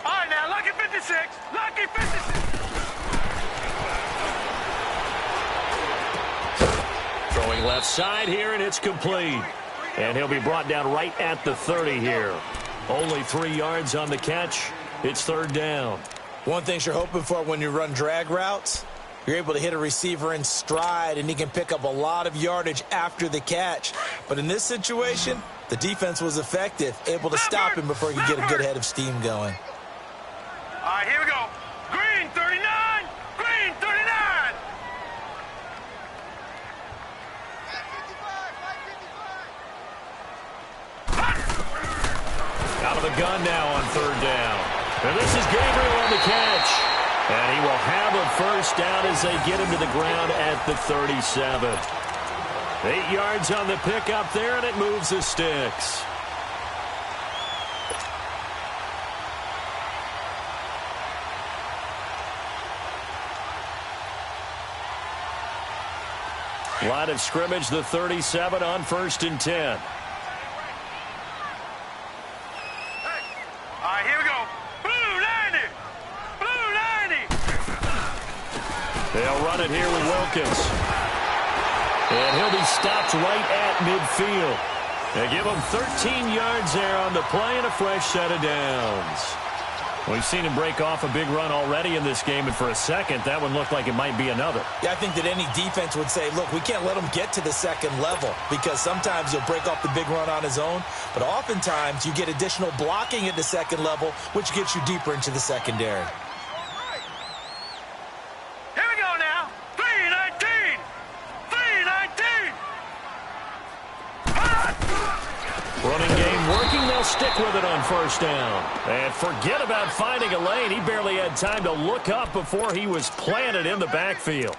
All right, now, lucky 56. Lucky 56. Throwing left side here, and it's complete. And he'll be brought down right at the 30 here. Only 3 yards on the catch. It's 3rd down. One thing you're hoping for when you run drag routes, you're able to hit a receiver in stride, and he can pick up a lot of yardage after the catch. But in this situation, the defense was effective, able to stop him before he could get a good head of steam going. All right, here we go. Green 39. Green 39. Out of the gun now on 3rd down. And this is Gabriel on the catch. And he will have a first down as they get him to the ground at the 37. 8 yards on the pickup there, and it moves the sticks. Line of scrimmage, the 37 on 1st and 10. All right, here we go. Blue 90. Blue 90. They'll run it here with Wilkins. And he'll be stopped right at midfield. They give him 13 yards there on the play and a fresh set of downs. We've seen him break off a big run already in this game, and for a second, that one looked like it might be another. Yeah, I think that any defense would say, look, we can't let him get to the 2nd level, because sometimes he'll break off the big run on his own, but oftentimes you get additional blocking at the 2nd level, which gets you deeper into the secondary. Here we go now. 319. 319. Running game working. They'll stick with it on 1st down. And forget about finding a lane. He barely had time to look up before he was planted in the backfield.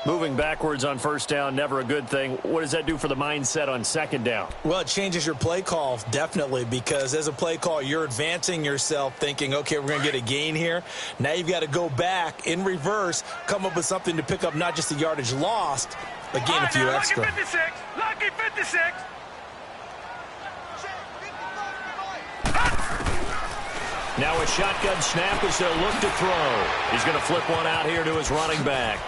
Moving backwards on 1st down, never a good thing. What does that do for the mindset on 2nd down? Well, it changes your play call, definitely, because as a play call, you're advancing yourself thinking, okay, we're going to get a gain here. Now you've got to go back in reverse, come up with something to pick up not just the yardage lost, but gain a few extra. Lucky 56. Lucky 56. Now a shotgun snap as they'll look to throw. He's going to flip one out here to his running back.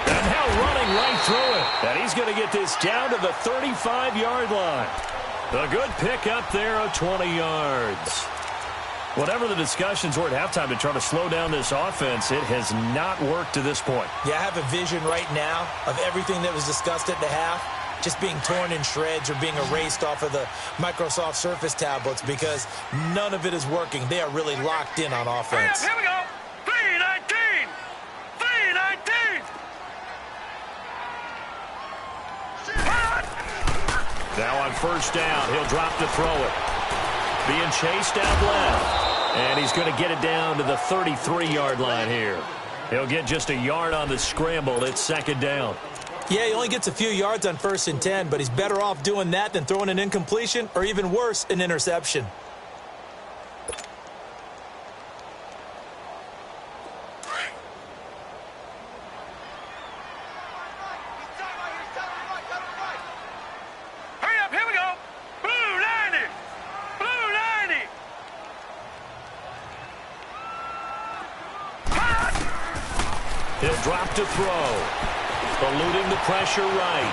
And now running right through it. And he's going to get this down to the 35-yard line. A good pick up there of 20 yards. Whatever the discussions were at halftime to try to slow down this offense, it has not worked to this point. Yeah, I have a vision right now of everything that was discussed at the half just being torn in shreds or being erased off of the Microsoft Surface tablets because none of it is working. They are really locked in on offense. Here we go. 319. 319. Now on 1st down, he'll drop to throw it. Being chased out left. And he's going to get it down to the 33-yard line here. He'll get just a yard on the scramble. It's 2nd down. Yeah, he only gets a few yards on 1st and 10, but he's better off doing that than throwing an incompletion or even worse, an interception. Hurry up, here we go. Blue 90. Blue 90. He'll drop to throw. Eluding the pressure right.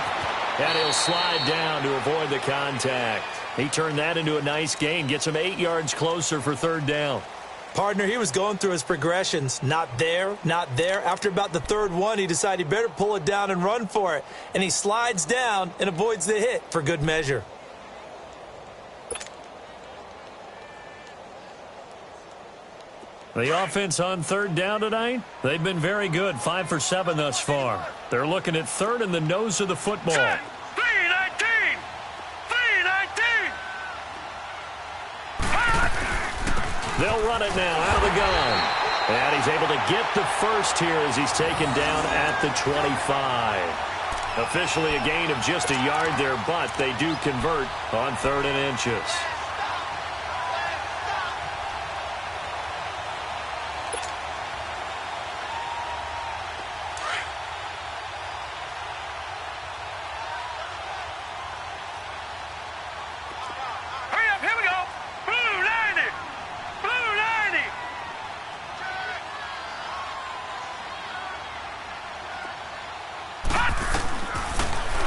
And he'll slide down to avoid the contact. He turned that into a nice gain. Gets him 8 yards closer for 3rd down. Partner, he was going through his progressions. Not there, not there. After about the 3rd one, he decided he better pull it down and run for it. And he slides down and avoids the hit for good measure. The offense on 3rd down tonight, they've been very good, 5 for 7 thus far. They're looking at 3rd in the nose of the football. 319. 319. They'll run it now out of the gun. And he's able to get the first here as he's taken down at the 25. Officially a gain of just a yard there, but they do convert on 3rd and inches.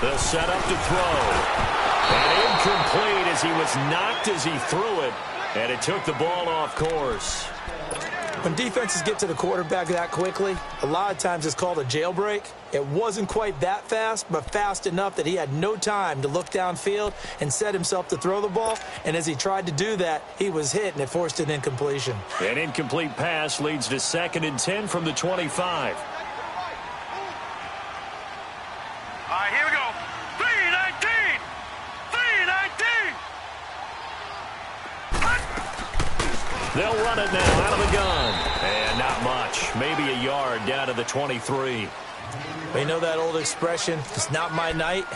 They'll set up to throw. And incomplete as he was knocked as he threw it. And it took the ball off course. When defenses get to the quarterback that quickly, a lot of times it's called a jailbreak. It wasn't quite that fast, but fast enough that he had no time to look downfield and set himself to throw the ball. And as he tried to do that, he was hit, and it forced an incompletion. An incomplete pass leads to 2nd and 10 from the 25. All right, here we go. 3-19. 3-19. They'll run it now out of the gun. And not much. Maybe a yard down to the 23. You know that old expression, it's not my night?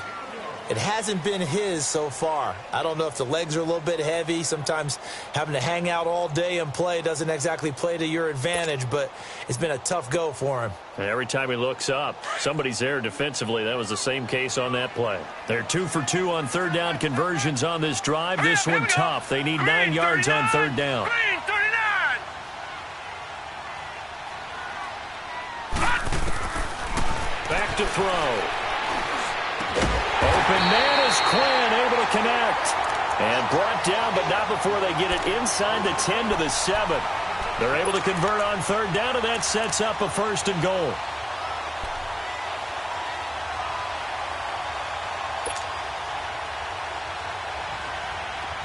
It hasn't been his so far. I don't know if the legs are a little bit heavy. Sometimes having to hang out all day and play doesn't exactly play to your advantage, but it's been a tough go for him. Every time he looks up, somebody's there defensively. That was the same case on that play. They're 2 for 2 on third down conversions on this drive. This one tough. They need 9 yards on third down. Green 39. Back to throw. Open man is Quinn, able to connect. And brought down, but not before they get it inside the 10 to the 7. They're able to convert on third down, and that sets up a 1st and goal.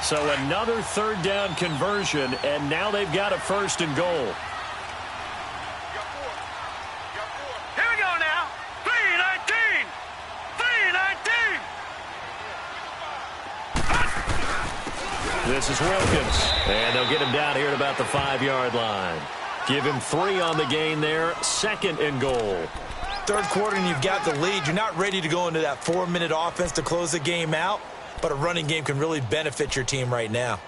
So another third down conversion, and now they've got a 1st and goal. Here we go now. 3-19. 3-19. This is Wilkins, and they'll get him down here at about the 5-yard line. Give him 3 on the gain there, 2nd and goal. Third quarter and you've got the lead. You're not ready to go into that 4-minute offense to close the game out, but a running game can really benefit your team right now.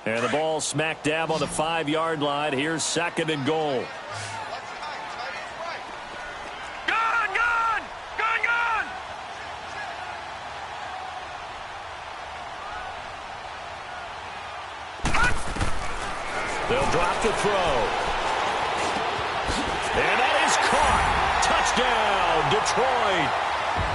And the ball smack dab on the 5-yard line. Here's 2nd and goal. They'll drop the throw. And that is caught. Touchdown, Detroit.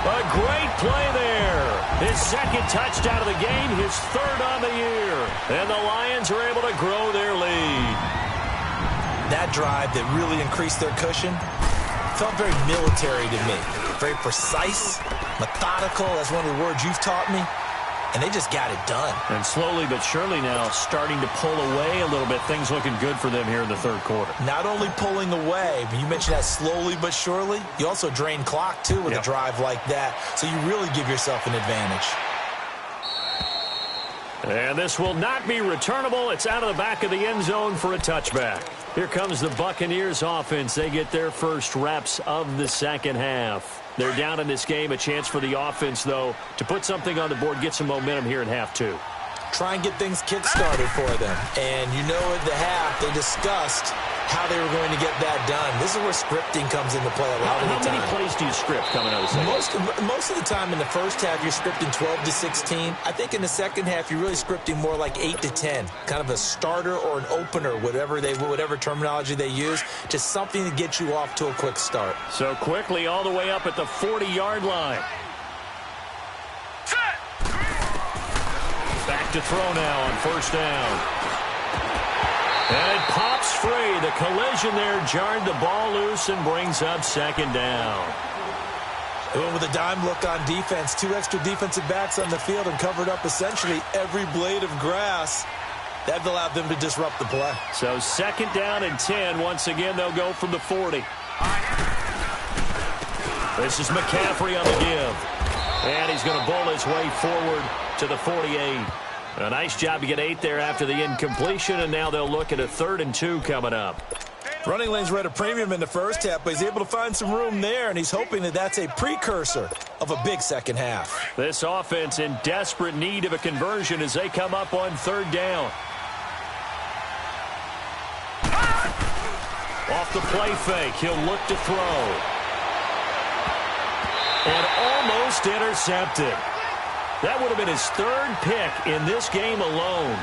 A great play there. His 2nd touchdown of the game, his 3rd on the year. And the Lions are able to grow their lead. That drive that really increased their cushion felt very military to me. Very precise, methodical. That's one of the words you've taught me. And they just got it done. And slowly but surely now starting to pull away a little bit. Things looking good for them here in the third quarter. Not only pulling away, but you mentioned that slowly but surely. You also drain clock, too, with a drive like that. So you really give yourself an advantage. And this will not be returnable. It's out of the back of the end zone for a touchback. Here comes the Buccaneers offense. They get their first reps of the second half. They're down in this game. A chance for the offense, though, to put something on the board, get some momentum here in half 2. Try and get things kick-started for them. And you know at the half, they discussed how they were going to get that done. This is where scripting comes into play a lot of the time. How many plays do you script coming out of the second? Most of the time in the first half, you're scripting 12 to 16. I think in the second half, you're really scripting more like 8 to 10. Kind of a starter or an opener, whatever terminology they use. Just something to get you off to a quick start. So quickly all the way up at the 40-yard line. Back to throw now on 1st down. And it pops free. The collision there jarred the ball loose and brings up 2nd down. They went with a dime look on defense. 2 extra defensive backs on the field and covered up essentially every blade of grass. That allowed them to disrupt the play. So 2nd down and 10. Once again, they'll go from the 40. This is McCaffrey on the give. And he's going to bowl his way forward to the 48. A nice job to get 8 there after the incompletion, and now they'll look at a 3rd and 2 coming up. Running lanes were at a premium in the first half, but he's able to find some room there, and he's hoping that that's a precursor of a big second half. This offense in desperate need of a conversion as they come up on 3rd down. Off the play fake, he'll look to throw. And almost intercepted. That would have been his 3rd pick in this game alone.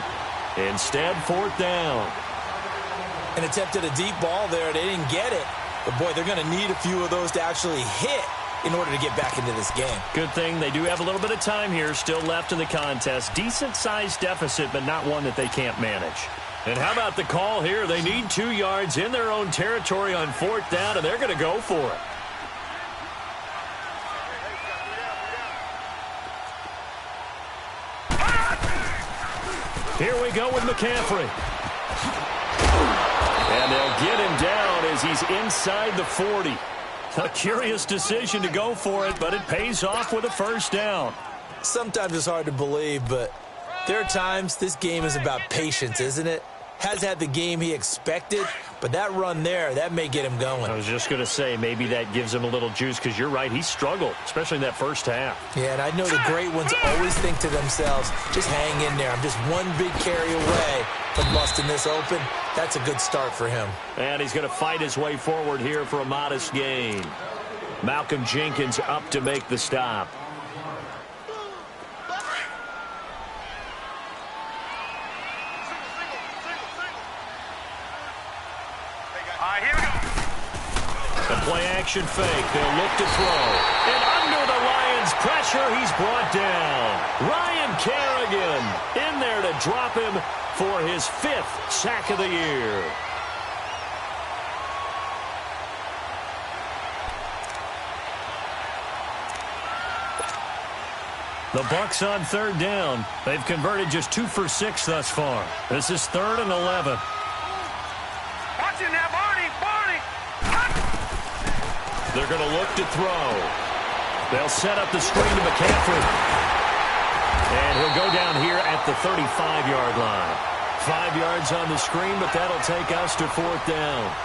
Instead, 4th down. and attempted a deep ball there. They didn't get it. But, boy, they're going to need a few of those to actually hit in order to get back into this game. Good thing they do have a little bit of time here still left in the contest. Decent-sized deficit, but not one that they can't manage. And how about the call here? They need 2 yards in their own territory on 4th down, and they're going to go for it. Here we go with McCaffrey. And they'll get him down as he's inside the 40. A curious decision to go for it, but it pays off with a first down. Sometimes it's hard to believe, but there are times this game is about patience, isn't it? Has had the game he expected, but that run there, that may get him going. I was just going to say, maybe that gives him a little juice, because you're right, he struggled, especially in that first half. Yeah, and I know the great ones always think to themselves, just hang in there. I'm just one big carry away from busting this open. That's a good start for him. And he's going to fight his way forward here for a modest gain. Malcolm Jenkins up to make the stop. The play-action fake. They'll look to throw. And under the Lions' pressure, he's brought down. Ryan Kerrigan in there to drop him for his 5th sack of the year. The Bucs on 3rd down. They've converted just 2 for 6 thus far. This is 3rd and 11. Watch it now, Barney. They're going to look to throw. They'll set up the screen to McCaffrey. And he'll go down here at the 35-yard line. 5 yards on the screen, but that'll take us to 4th down.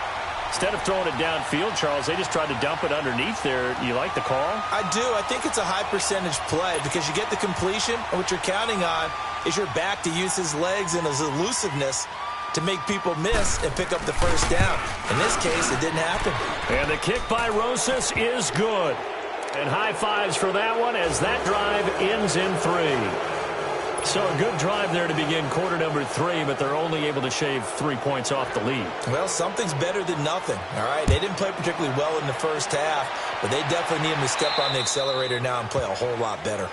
Instead of throwing it downfield, Charles, they just tried to dump it underneath there. You like the call? I do. I think it's a high-percentage play because you get the completion, and what you're counting on is your back to use his legs and his elusiveness to make people miss and pick up the first down. In this case, it didn't happen. And the kick by Rosas is good. And high fives for that one as that drive ends in 3. So a good drive there to begin quarter number 3, but they're only able to shave 3 points off the lead. Well, something's better than nothing, all right? They didn't play particularly well in the first half, but they definitely need him to step on the accelerator now and play a whole lot better.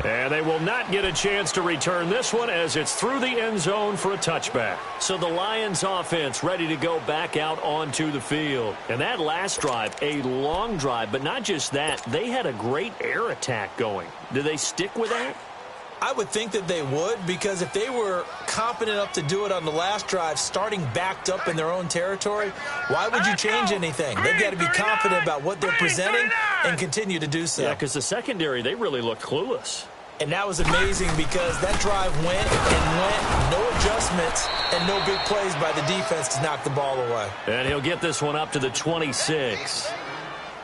And they will not get a chance to return this one as it's through the end zone for a touchback. So the Lions offense ready to go back out onto the field. And that last drive, a long drive, but not just that, they had a great air attack going. Do they stick with that? I would think that they would, because if they were confident enough to do it on the last drive, starting backed up in their own territory, why would you change anything? They've got to be confident about what they're presenting and continue to do so. Yeah, because the secondary, they really looked clueless. And that was amazing because that drive went and went, no adjustments and no big plays by the defense to knock the ball away. And he'll get this one up to the 26.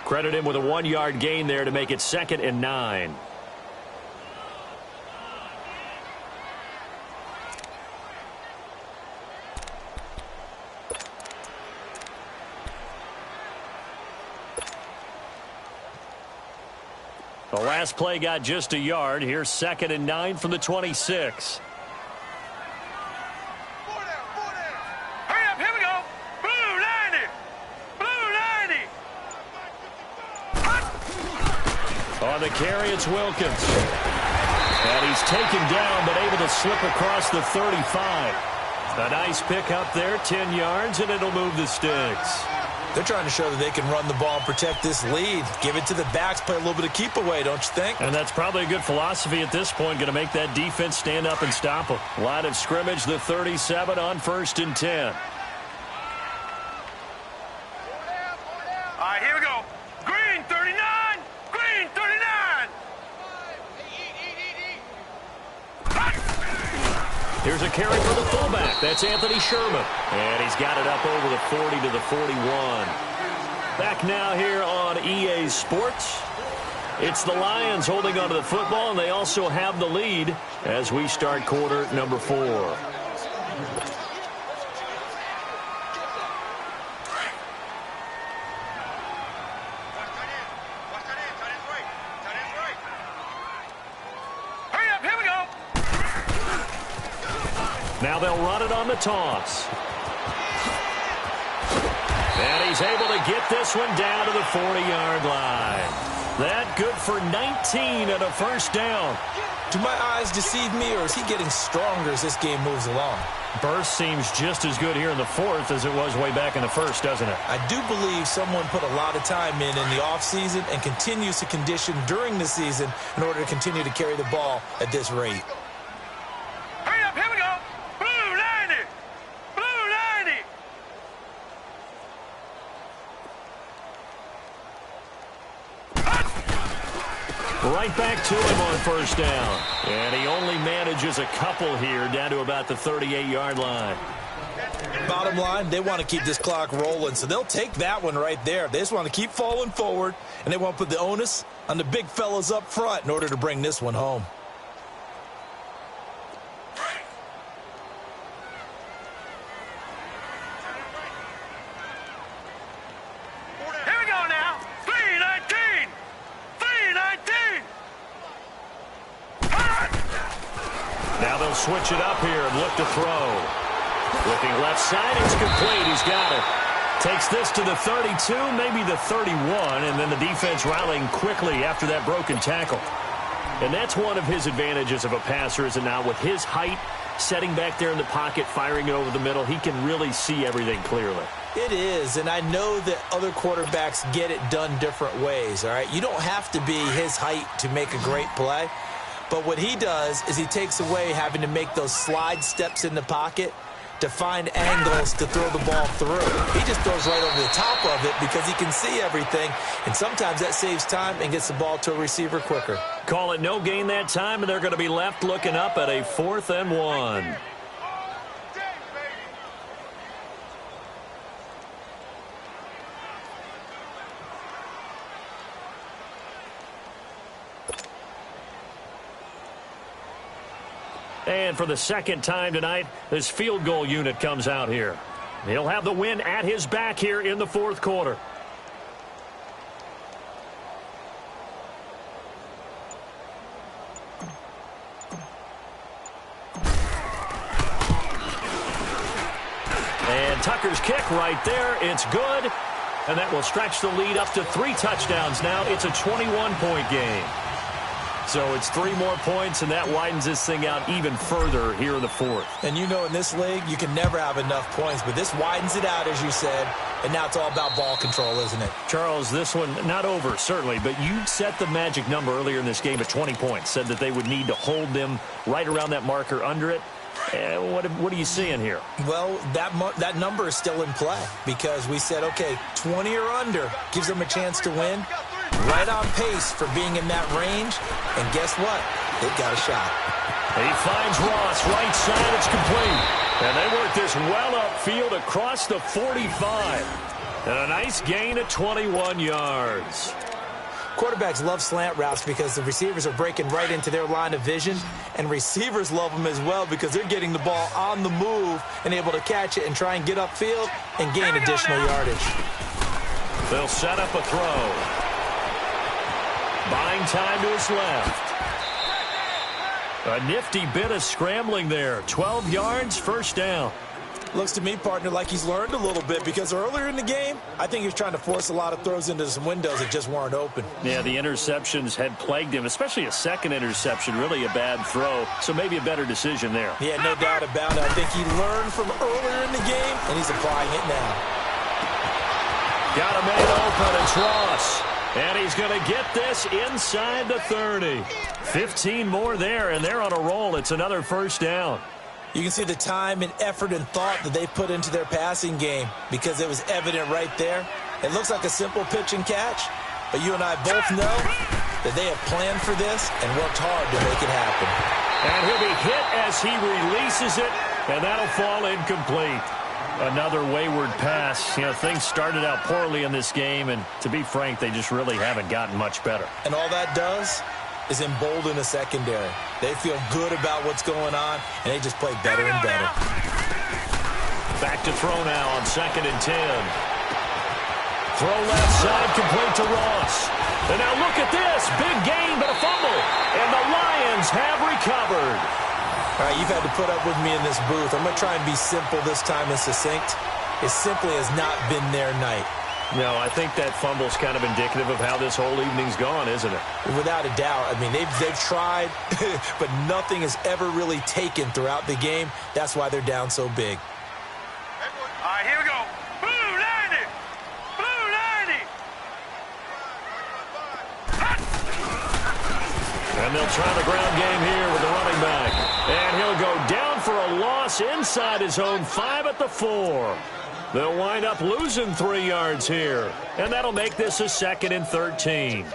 Credit him with a 1-yard gain there to make it 2nd and 9. The last play got just a yard. Here's 2nd and 9 from the 26. Hurry up, here we go. Blue 90. Blue 90. On the carry, it's Wilkins. And he's taken down, but able to slip across the 35. A nice pick up there, 10 yards, and it'll move the sticks. They're trying to show that they can run the ball and protect this lead. Give it to the backs, play a little bit of keep away, don't you think? And that's probably a good philosophy at this point, going to make that defense stand up and stop them. Line of scrimmage, the 37 on 1st and 10. All right, here we go. Green 39. Green 39. Here's a carry for the fullback. That's Anthony Sherman. And he's got it up over the 40 to the 41. Back now here on EA Sports. It's the Lions holding onto the football, and they also have the lead as we start quarter number 4. Now they'll run it on the toss. And he's able to get this one down to the 40-yard line. That good for 19 and a first down. Do my eyes deceive me, or is he getting stronger as this game moves along? Burst seems just as good here in the fourth as it was way back in the first, doesn't it? I do believe someone put a lot of time in the offseason and continues to condition during the season in order to continue to carry the ball at this rate. Hurry up, here we go. Blue 90. Blue 90. Right back to him on first down. And he only manages a couple here down to about the 38-yard line. Bottom line, they want to keep this clock rolling, so they'll take that one right there. They just want to keep falling forward, and they want to put the onus on the big fellas up front in order to bring this one home. Here we go now. 319. 319. Now they'll switch it up here and look to throw. Looking left side, it's complete. He's got it. Takes this to the 32, maybe the 31, and then the defense rallying quickly after that broken tackle. And that's one of his advantages of a passer, is it not? With his height, setting back there in the pocket, firing it over the middle, he can really see everything clearly. It is, and I know that other quarterbacks get it done different ways, all right? You don't have to be his height to make a great play, but what he does is he takes away having to make those slide steps in the pocket to find angles to throw the ball through. He just throws right over the top of it because he can see everything, and sometimes that saves time and gets the ball to a receiver quicker. Call it no gain that time, and they're going to be left looking up at a 4th and 1. And for the second time tonight, this field goal unit comes out here. He'll have the win at his back here in the fourth quarter. And Tucker's kick right there. It's good. And that will stretch the lead up to 3 touchdowns now. It's a 21-point game. So it's 3 more points, and that widens this thing out even further here in the fourth. And you know in this league, you can never have enough points, but this widens it out, as you said, and now it's all about ball control, isn't it? Charles, this one not over, certainly, but you set the magic number earlier in this game at 20 points, said that they would need to hold them right around that marker under it. What are you seeing here? Well, that number is still in play because we said, okay, 20 or under gives them a chance to win. Right on pace for being in that range. And guess what? They've got a shot. He finds Ross, right side, it's complete. And they work this well upfield across the 45. And a nice gain of 21 yards. Quarterbacks love slant routes because the receivers are breaking right into their line of vision, and receivers love them as well because they're getting the ball on the move and able to catch it and try and get upfield and gain additional yardage. They'll set up a throw. Buying time to his left. A nifty bit of scrambling there. 12 yards, first down. Looks to me, partner, like he's learned a little bit because earlier in the game, I think he was trying to force a lot of throws into some windows that just weren't open. Yeah, the interceptions had plagued him, especially a second interception, really a bad throw. So maybe a better decision there. Yeah, no doubt about it. I think he learned from earlier in the game, and he's applying it now. Got a man open, it's Ross. And he's going to get this inside the 30. 15 more there, and they're on a roll. It's another first down. You can see the time and effort and thought that they put into their passing game because it was evident right there. It looks like a simple pitch and catch, but you and I both know that they have planned for this and worked hard to make it happen. And he'll be hit as he releases it, and that'll fall incomplete. Another wayward pass. You know, things started out poorly in this game, and to be frank, they just really haven't gotten much better. And all that does is embolden a secondary. They feel good about what's going on, and they just play better and better. Back to throw now on 2nd and 10. Throw left side, complete to Ross. And now look at this. Big gain, but a fumble. And the Lions have recovered. All right, you've had to put up with me in this booth. I'm going to try and be simple this time and succinct. it simply has not been their night. No, I think that fumble's kind of indicative of how this whole evening's gone, isn't it? Without a doubt. I mean, they've tried, but nothing has ever really taken throughout the game. That's why they're down so big. All right, here we go. Blue 90! Blue 90! And they'll try the ground game here with the running back. And he'll go down for a loss inside his own 5 at the 4. They'll wind up losing 3 yards here. And that'll make this a 2nd and 13.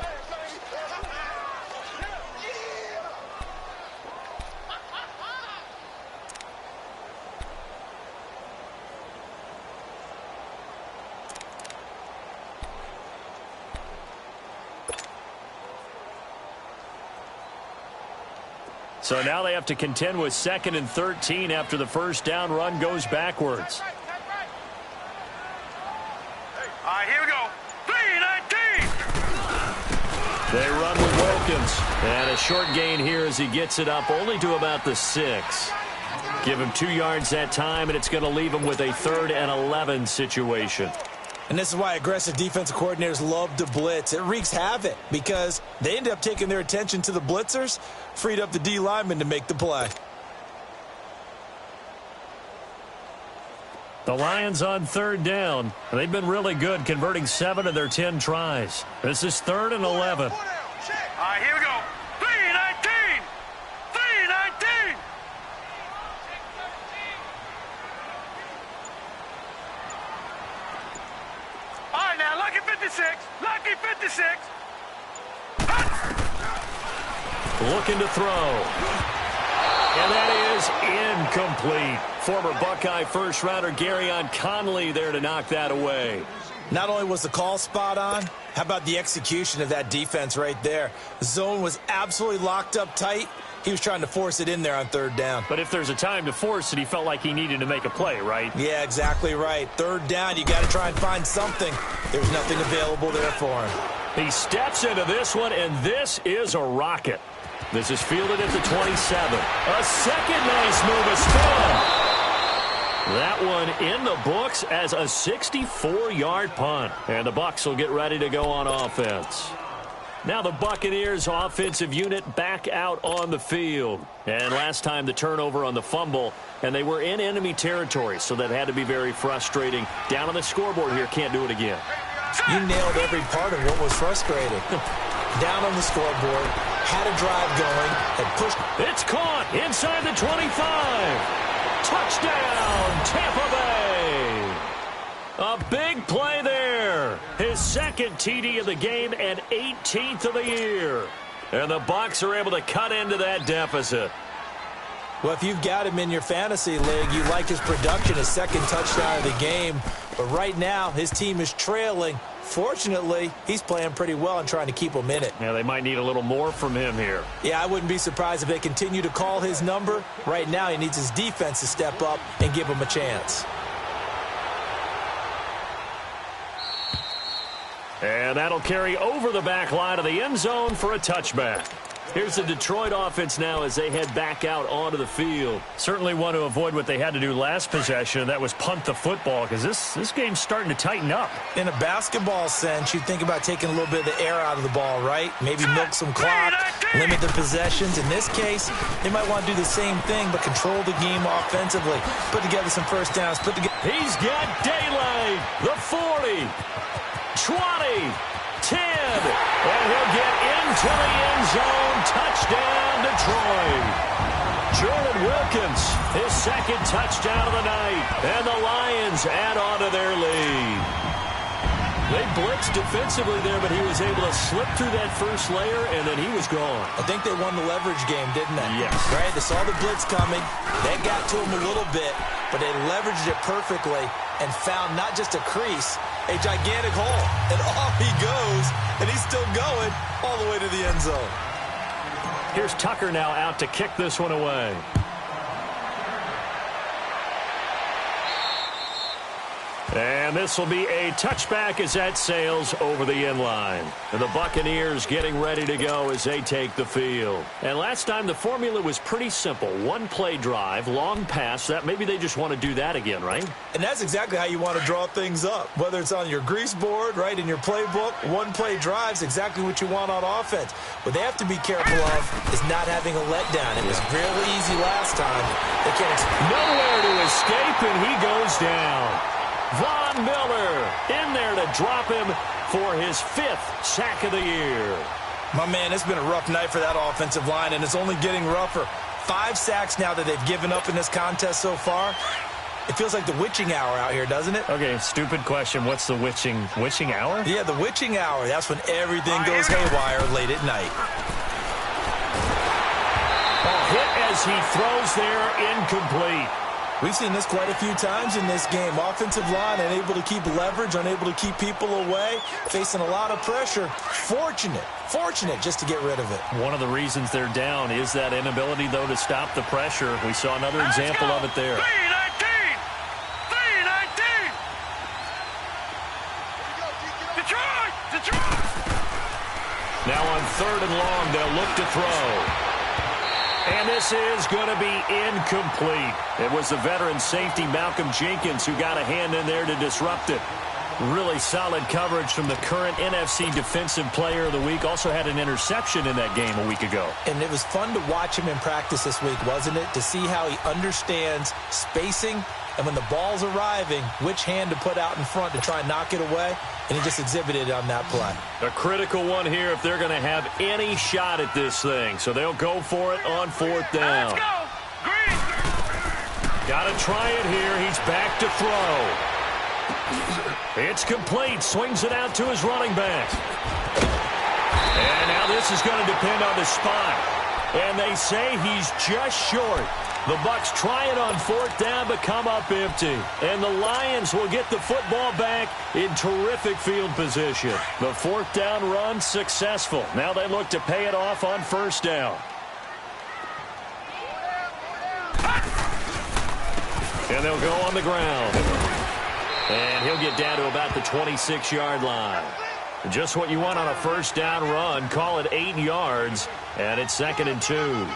So now they have to contend with 2nd and 13 after the first down run goes backwards. All right, here we go. 3-19! They run with Wilkins. And a short gain here as he gets it up only to about the 6. Give him 2 yards that time, and it's going to leave him with a 3rd and 11 situation. And this is why aggressive defensive coordinators love to blitz. It wreaks havoc because they end up taking their attention to the blitzers, freed up the D lineman to make the play. The Lions on 3rd down. They've been really good, converting 7 of their 10 tries. This is 3rd and 11. All right, here we go. 3-19! 3-19! All right, now, lucky 56. Lucky 56. Looking to throw. And that is incomplete. Former Buckeye first-rounder Garyon Conley there to knock that away. Not only was the call spot on, how about the execution of that defense right there? The zone was absolutely locked up tight. He was trying to force it in there on 3rd down. But if there's a time to force it, he felt like he needed to make a play, right? Yeah, exactly right. 3rd down, you got to try and find something. There's nothing available there for him. He steps into this one, and this is a rocket. This is fielded at the 27. A second nice move, a spin. That one in the books as a 64-yard punt. And the Bucs will get ready to go on offense. Now the Buccaneers offensive unit back out on the field. And last time the turnover on the fumble, and they were in enemy territory, so that had to be very frustrating. Down on the scoreboard here, can't do it again. You nailed every part of what was frustrating. Down on the scoreboard, had a drive going, and pushed. It's caught inside the 25. Touchdown, Tampa Bay. A big play there. His 2nd TD of the game and 18th of the year. And the Bucs are able to cut into that deficit. Well, if you've got him in your fantasy league, you like his production, his 2nd touchdown of the game. But right now, his team is trailing. Fortunately, he's playing pretty well and trying to keep him in it. Yeah, they might need a little more from him here. Yeah, I wouldn't be surprised if they continue to call his number. Right now, he needs his defense to step up and give him a chance. And that'll carry over the back line of the end zone for a touchback. Here's the Detroit offense now as they head back out onto the field. Certainly want to avoid what they had to do last possession, and that was punt the football, because this game's starting to tighten up. In a basketball sense, you think about taking a little bit of the air out of the ball, right? Maybe milk some clock, limit the possessions. In this case, they might want to do the same thing, but control the game offensively. Put together some first downs. He's got daylight. The 40, 20, 10, and he'll get into the end zone. Touchdown, Detroit. Jordan Wilkins, his 2nd touchdown of the night, and the Lions add on to their lead. They blitzed defensively there, but he was able to slip through that first layer, and then he was gone. I think they won the leverage game, didn't they? Yes. Right? They saw the blitz coming. They got to him a little bit, but they leveraged it perfectly and found not just a crease, a gigantic hole. And off he goes, and he's still going all the way to the end zone. Here's Tucker now out to kick this one away. And this will be a touchback as that sails over the end line. And the Buccaneers getting ready to go as they take the field. And last time the formula was pretty simple. One play drive, long pass. That maybe they just want to do that again, right? And that's exactly how you want to draw things up. Whether it's on your grease board, right, in your playbook, one play drive's exactly what you want on offense. What they have to be careful of is not having a letdown. It was really easy last time. They can't nowhere to escape, and he goes down. Von Miller in there to drop him for his 5th sack of the year. My man, it's been a rough night for that offensive line, and it's only getting rougher. 5 sacks now that they've given up in this contest so far. It feels like the witching hour out here, doesn't it? Okay, stupid question. What's the witching hour? Yeah, the witching hour. That's when everything goes haywire late at night. A hit as he throws there, incomplete. We've seen this quite a few times in this game. Offensive line unable to keep leverage, unable to keep people away, facing a lot of pressure. Fortunate just to get rid of it. One of the reasons they're down is that inability, though, to stop the pressure. We saw another example of it there. 319! 319! Detroit! Now on 3rd and long, they'll look to throw. And this is going to be incomplete. It was the veteran safety Malcolm Jenkins who got a hand in there to disrupt it. Really solid coverage from the current NFC Defensive Player of the Week. Also had an interception in that game a week ago. And it was fun to watch him in practice this week, wasn't it? To see how he understands spacing and when the ball's arriving, which hand to put out in front to try and knock it away. And he just exhibited it on that play. A critical one here if they're going to have any shot at this thing. So they'll go for it on 4th down. Let's go! Green! Got to try it here. He's back to throw. It's complete. Swings it out to his running back. And now this is going to depend on the spot. And they say he's just short. The Bucs try it on 4th down, but come up empty. And the Lions will get the football back in terrific field position. The 4th down run successful. Now they look to pay it off on 1st down. And they'll go on the ground. And he'll get down to about the 26-yard line. Just what you want on a 1st down run. Call it 8 yards, and it's 2nd and 2.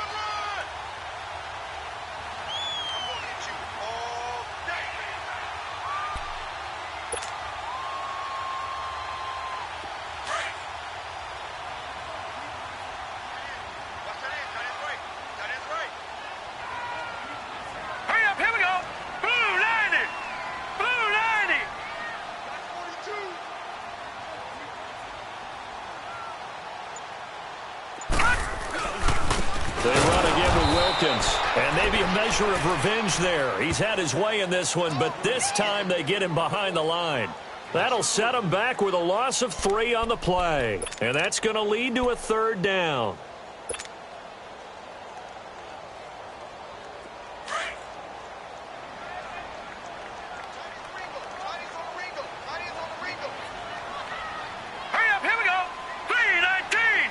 And maybe a measure of revenge there. He's had his way in this one, but this time they get him behind the line. That'll set him back with a loss of 3 on the play. And that's going to lead to a 3rd down. Hurry up, here we go! 319!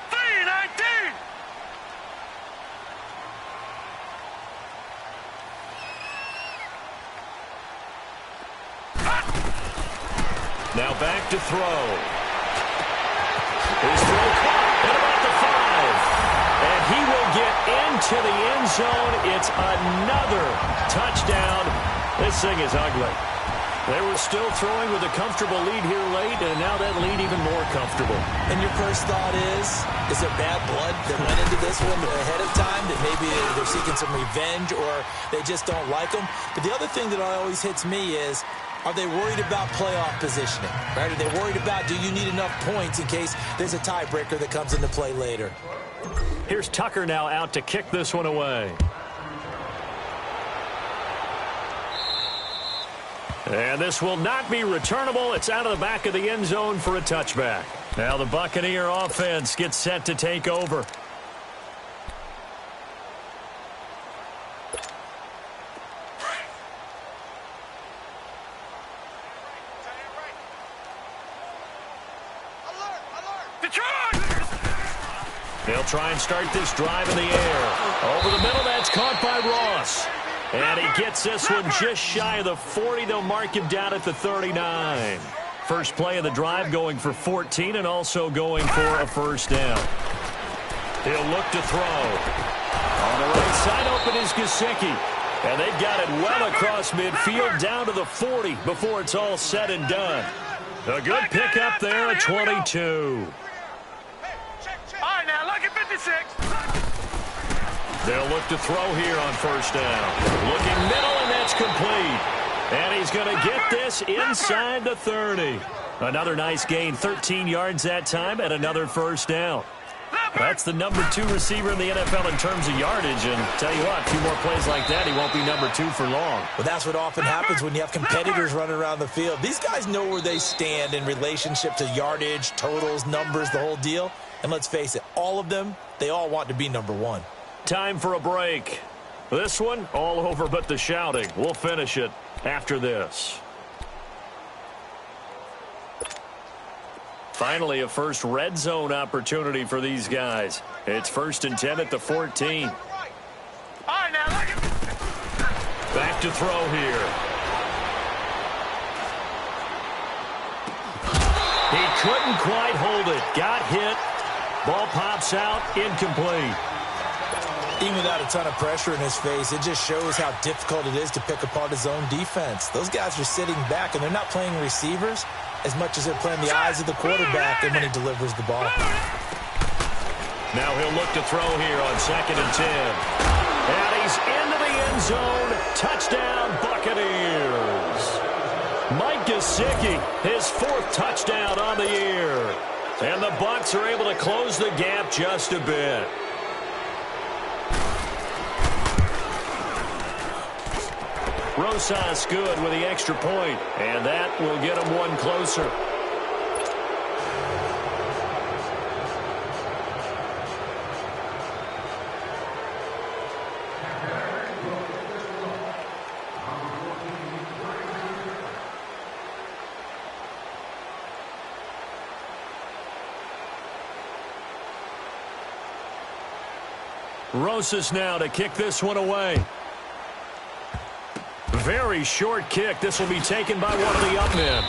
319! Now back to throw. His throw caught at about the 5. And he will get into the end zone. It's another touchdown. This thing is ugly. They were still throwing with a comfortable lead here late, and now that lead even more comfortable. And your first thought is there bad blood that went into this one ahead of time, that maybe they're seeking some revenge or they just don't like them? But the other thing that always hits me is, are they worried about playoff positioning? Right? Are they worried about, do you need enough points in case there's a tiebreaker that comes into play later? Here's Tucker now out to kick this one away. And this will not be returnable. It's out of the back of the end zone for a touchback. Now the Buccaneer offense gets set to take over. They'll try and start this drive in the air. Over the middle, that's caught by Ross. And he gets this one just shy of the 40. They'll mark him down at the 39. First play of the drive going for 14 and also going for a first down. He'll look to throw. On the right side open is Gesicki. And they've got it well across midfield down to the 40 before it's all said and done. A good pickup there at 22. All right, now, lucky 56. They'll look to throw here on first down. Looking middle, and that's complete. And he's going to get this inside the 30. Another nice gain, 13 yards that time, and another first down. That's the number 2 receiver in the NFL in terms of yardage. And tell you what, a few more plays like that, he won't be number 2 for long. Well, that's what often happens when you have competitors running around the field. These guys know where they stand in relationship to yardage, totals, numbers, the whole deal. And let's face it, all of them, they all want to be number 1. Time for a break. This one, all over but the shouting. We'll finish it after this. Finally, a first red zone opportunity for these guys. It's 1st and 10 at the 14. All right, now, lucky. Back to throw here. He couldn't quite hold it. Got hit. Ball pops out. Incomplete. Even without a ton of pressure in his face, it just shows how difficult it is to pick apart his own defense. Those guys are sitting back, and they're not playing receivers as much as they're playing the eyes of the quarterback and when he delivers the ball. Now he'll look to throw here on 2nd and 10. And he's into the end zone. Touchdown, Buccaneers. Mike Gesicki, his 4th touchdown on the year. And the Bucs are able to close the gap just a bit. Rosas good with the extra point, and that will get him one closer. Rosas now to kick this one away. Very short kick. This will be taken by one of the up men.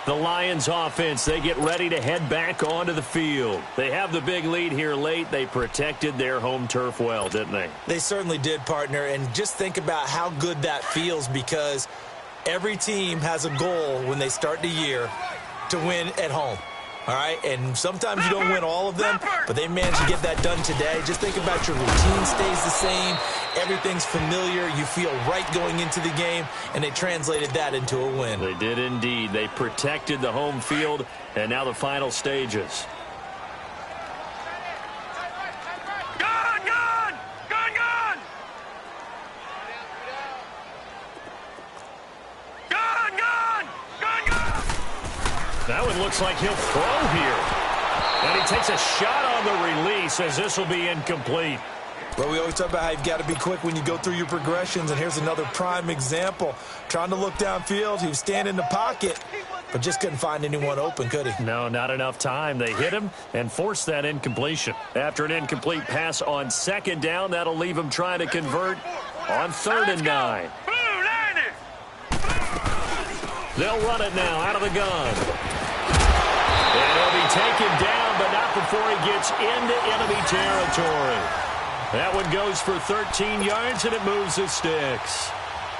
The Lions offense, they get ready to head back onto the field. They have the big lead here late. They protected their home turf well, didn't they? They certainly did, partner. And just think about how good that feels, because every team has a goal when they start the year to win at home. All right, and sometimes you don't win all of them, but they managed to get that done today. Just think about your routine stays the same. Everything's familiar. You feel right going into the game, and they translated that into a win. They did indeed. They protected the home field, and now the final stages. That one looks like he'll throw here. And he takes a shot on the release as this will be incomplete. Well, we always talk about how you've got to be quick when you go through your progressions, and here's another prime example. Trying to look downfield, he was standing in the pocket, but just couldn't find anyone open, could he? No, not enough time. They hit him and forced that incompletion. After an incomplete pass on 2nd down, that'll leave him trying to convert on 3rd and 9. They'll run it now out of the gun. And he'll be taken down, but not before he gets into enemy territory. That one goes for 13 yards, and it moves the sticks.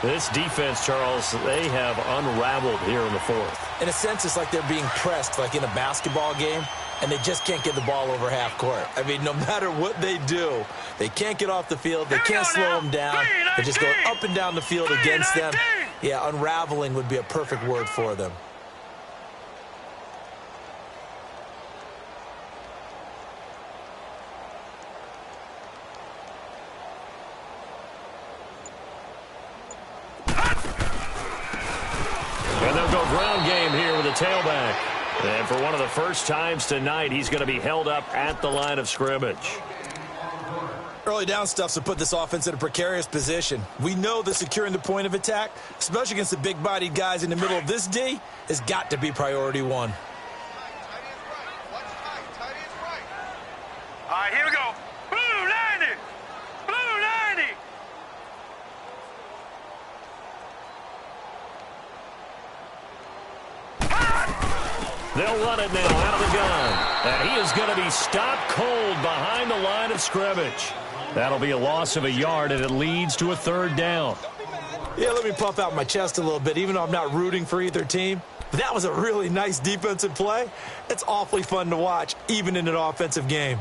This defense, Charles, they have unraveled here in the 4th. In a sense, it's like they're being pressed like in a basketball game, and they just can't get the ball over half court. I mean, no matter what they do, they can't get off the field. They can't slow them down. They're just going up and down the field against them. Yeah, unraveling would be a perfect word for them. And they'll go ground game here with a tailback. And for one of the first times tonight, he's going to be held up at the line of scrimmage. Early down stuff's to put this offense in a precarious position. We know that securing the point of attack, especially against the big-bodied guys in the middle of this D, has got to be priority 1. All right, here we go. Blue line They'll run it now out of the gun. And he is going to be stopped cold behind the line of scrimmage. That'll be a loss of a yard, and it leads to a third down. Yeah, let me puff out my chest a little bit, even though I'm not rooting for either team. But that was a really nice defensive play. It's awfully fun to watch, even in an offensive game.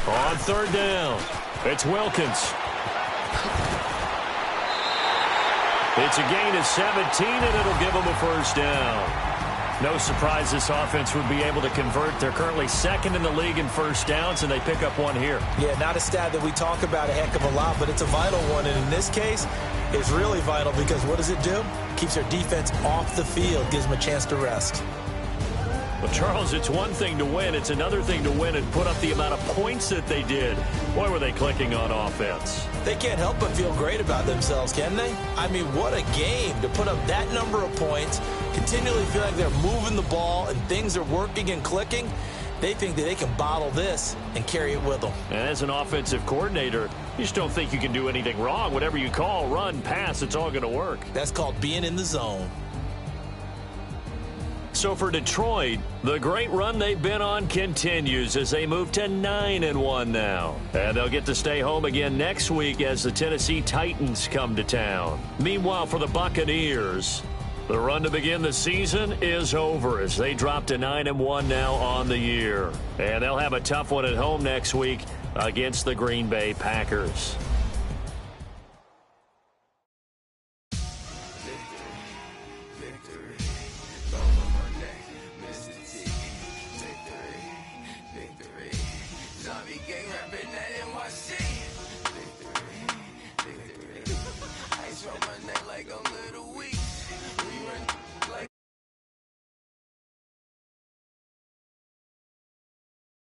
On third down, it's Wilkins. It's a gain of 17, and it'll give them a first down. No surprise this offense would be able to convert. They're currently second in the league in first downs, and they pick up one here. Yeah, not a stat that we talk about a heck of a lot, but it's a vital one. And in this case, it's really vital because what does it do? Keeps their defense off the field, gives them a chance to rest. Well, Charles, it's one thing to win. It's another thing to win and put up the amount of points that they did. Boy, were they clicking on offense. They can't help but feel great about themselves, can they? I mean, what a game to put up that number of points, continually feel like they're moving the ball and things are working and clicking. They think that they can bottle this and carry it with them. And as an offensive coordinator, you just don't think you can do anything wrong. Whatever you call, run, pass, it's all going to work. That's called being in the zone. So for Detroit, the great run they've been on continues as they move to 9-1 now. And they'll get to stay home again next week as the Tennessee Titans come to town. Meanwhile, for the Buccaneers, the run to begin the season is over as they drop to 9-1 now on the year. And they'll have a tough one at home next week against the Green Bay Packers.